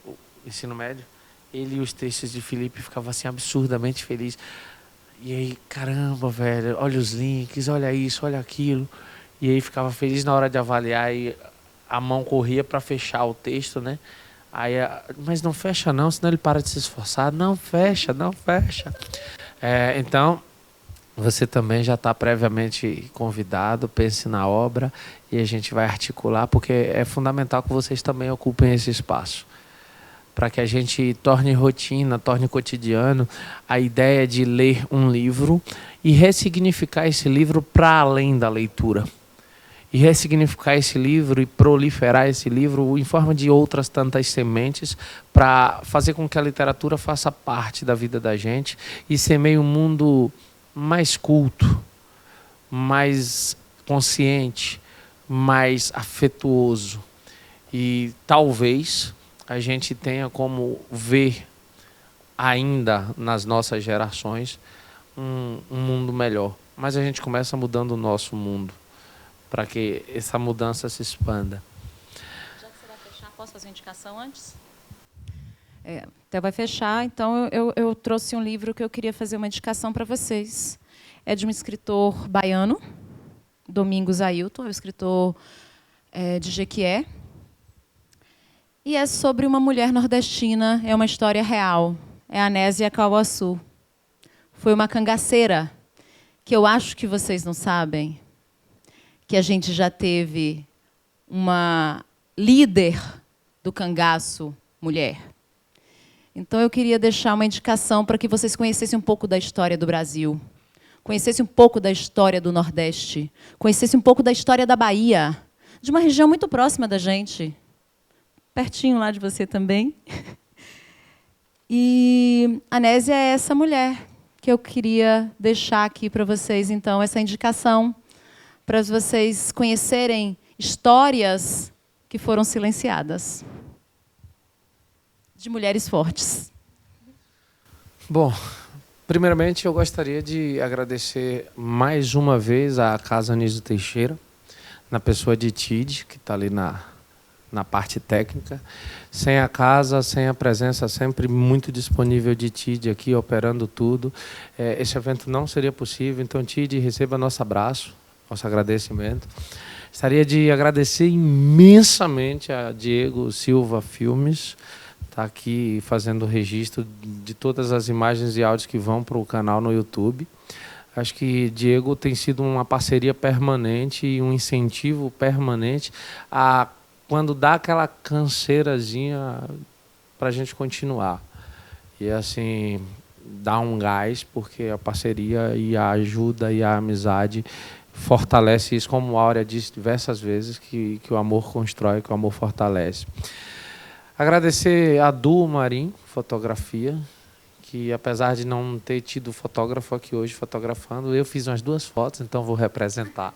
S1: ensino médio. Ele e os textos de Felipe ficavam assim absurdamente felizes. E aí, caramba, velho, olha os links, olha isso, olha aquilo. E aí ficava feliz na hora de avaliar e a mão corria para fechar o texto, né? Aí, mas não fecha não, senão ele para de se esforçar. Não fecha, não fecha. Então, você também já está previamente convidado, pense na obra e a gente vai articular, porque é fundamental que vocês também ocupem esse espaço. Para que a gente torne rotina, torne cotidiano a ideia de ler um livro e ressignificar esse livro para além da leitura. E ressignificar esse livro e proliferar esse livro em forma de outras tantas sementes para fazer com que a literatura faça parte da vida da gente e semeie um mundo mais culto, mais consciente, mais afetuoso. E talvez a gente tenha como ver ainda nas nossas gerações um mundo melhor. Mas a gente começa mudando o nosso mundo para que essa mudança se expanda.
S2: Já que você vai fechar, posso fazer uma indicação antes? Até vai fechar, então eu trouxe um livro que eu queria fazer uma indicação para vocês. É de um escritor baiano, Domingos Ailton, é um escritor de Jequié. E é sobre uma mulher nordestina, é uma história real. É a Anésia Cauaçu. Foi uma cangaceira, que eu acho que vocês não sabem, que a gente já teve uma líder do cangaço mulher. Então, eu queria deixar uma indicação para que vocês conhecessem um pouco da história do Brasil, conhecessem um pouco da história do Nordeste, conhecessem um pouco da história da Bahia, de uma região muito próxima da gente, pertinho lá de você também. E a Anésia é essa mulher que eu queria deixar aqui para vocês, então, essa indicação, para vocês conhecerem histórias que foram silenciadas, de mulheres fortes.
S1: Bom, primeiramente eu gostaria de agradecer mais uma vez à Casa Anísio Teixeira, na pessoa de Tid, que está ali na parte técnica. Sem a casa, sem a presença sempre muito disponível de Tid aqui, operando tudo, esse evento não seria possível. Então, Tid, receba nosso abraço, nosso agradecimento. Gostaria de agradecer imensamente a Diego Silva Filmes, está aqui fazendo o registro de todas as imagens e áudios que vão para o canal no YouTube. Acho que Diego tem sido uma parceria permanente e um incentivo permanente a quando dá aquela canseirazinha para a gente continuar. E assim, dá um gás, porque a parceria e a ajuda e a amizade fortalece isso, como a Áurea disse diversas vezes, que o amor constrói, que o amor fortalece. Agradecer a Du Marim, fotografia, que apesar de não ter tido fotógrafo aqui hoje fotografando, eu fiz umas 2 fotos, então vou representar.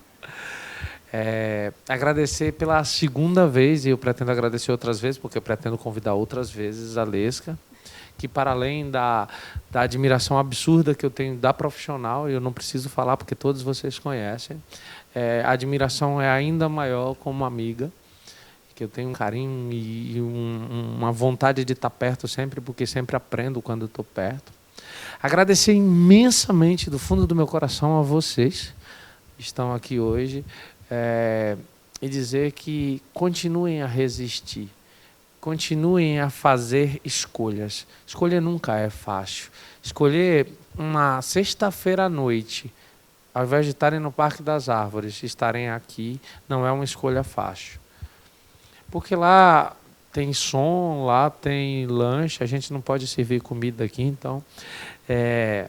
S1: Agradecer pela segunda vez, e eu pretendo agradecer outras vezes, porque eu pretendo convidar outras vezes a Lesca, que para além da admiração absurda que eu tenho da profissional, eu não preciso falar porque todos vocês conhecem, a admiração é ainda maior como amiga, que eu tenho um carinho e uma vontade de estar perto sempre, porque sempre aprendo quando estou perto. Agradecer imensamente do fundo do meu coração a vocês que estão aqui hoje, e dizer que continuem a resistir, continuem a fazer escolhas. Escolher nunca é fácil. Escolher uma sexta-feira à noite, ao invés de estarem no Parque das Árvores, estarem aqui, não é uma escolha fácil. Porque lá tem som, lá tem lanche, a gente não pode servir comida aqui, então... E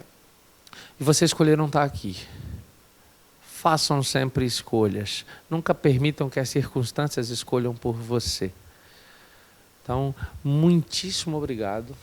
S1: vocês escolheram estar aqui. Façam sempre escolhas. Nunca permitam que as circunstâncias escolham por você. Então, muitíssimo obrigado.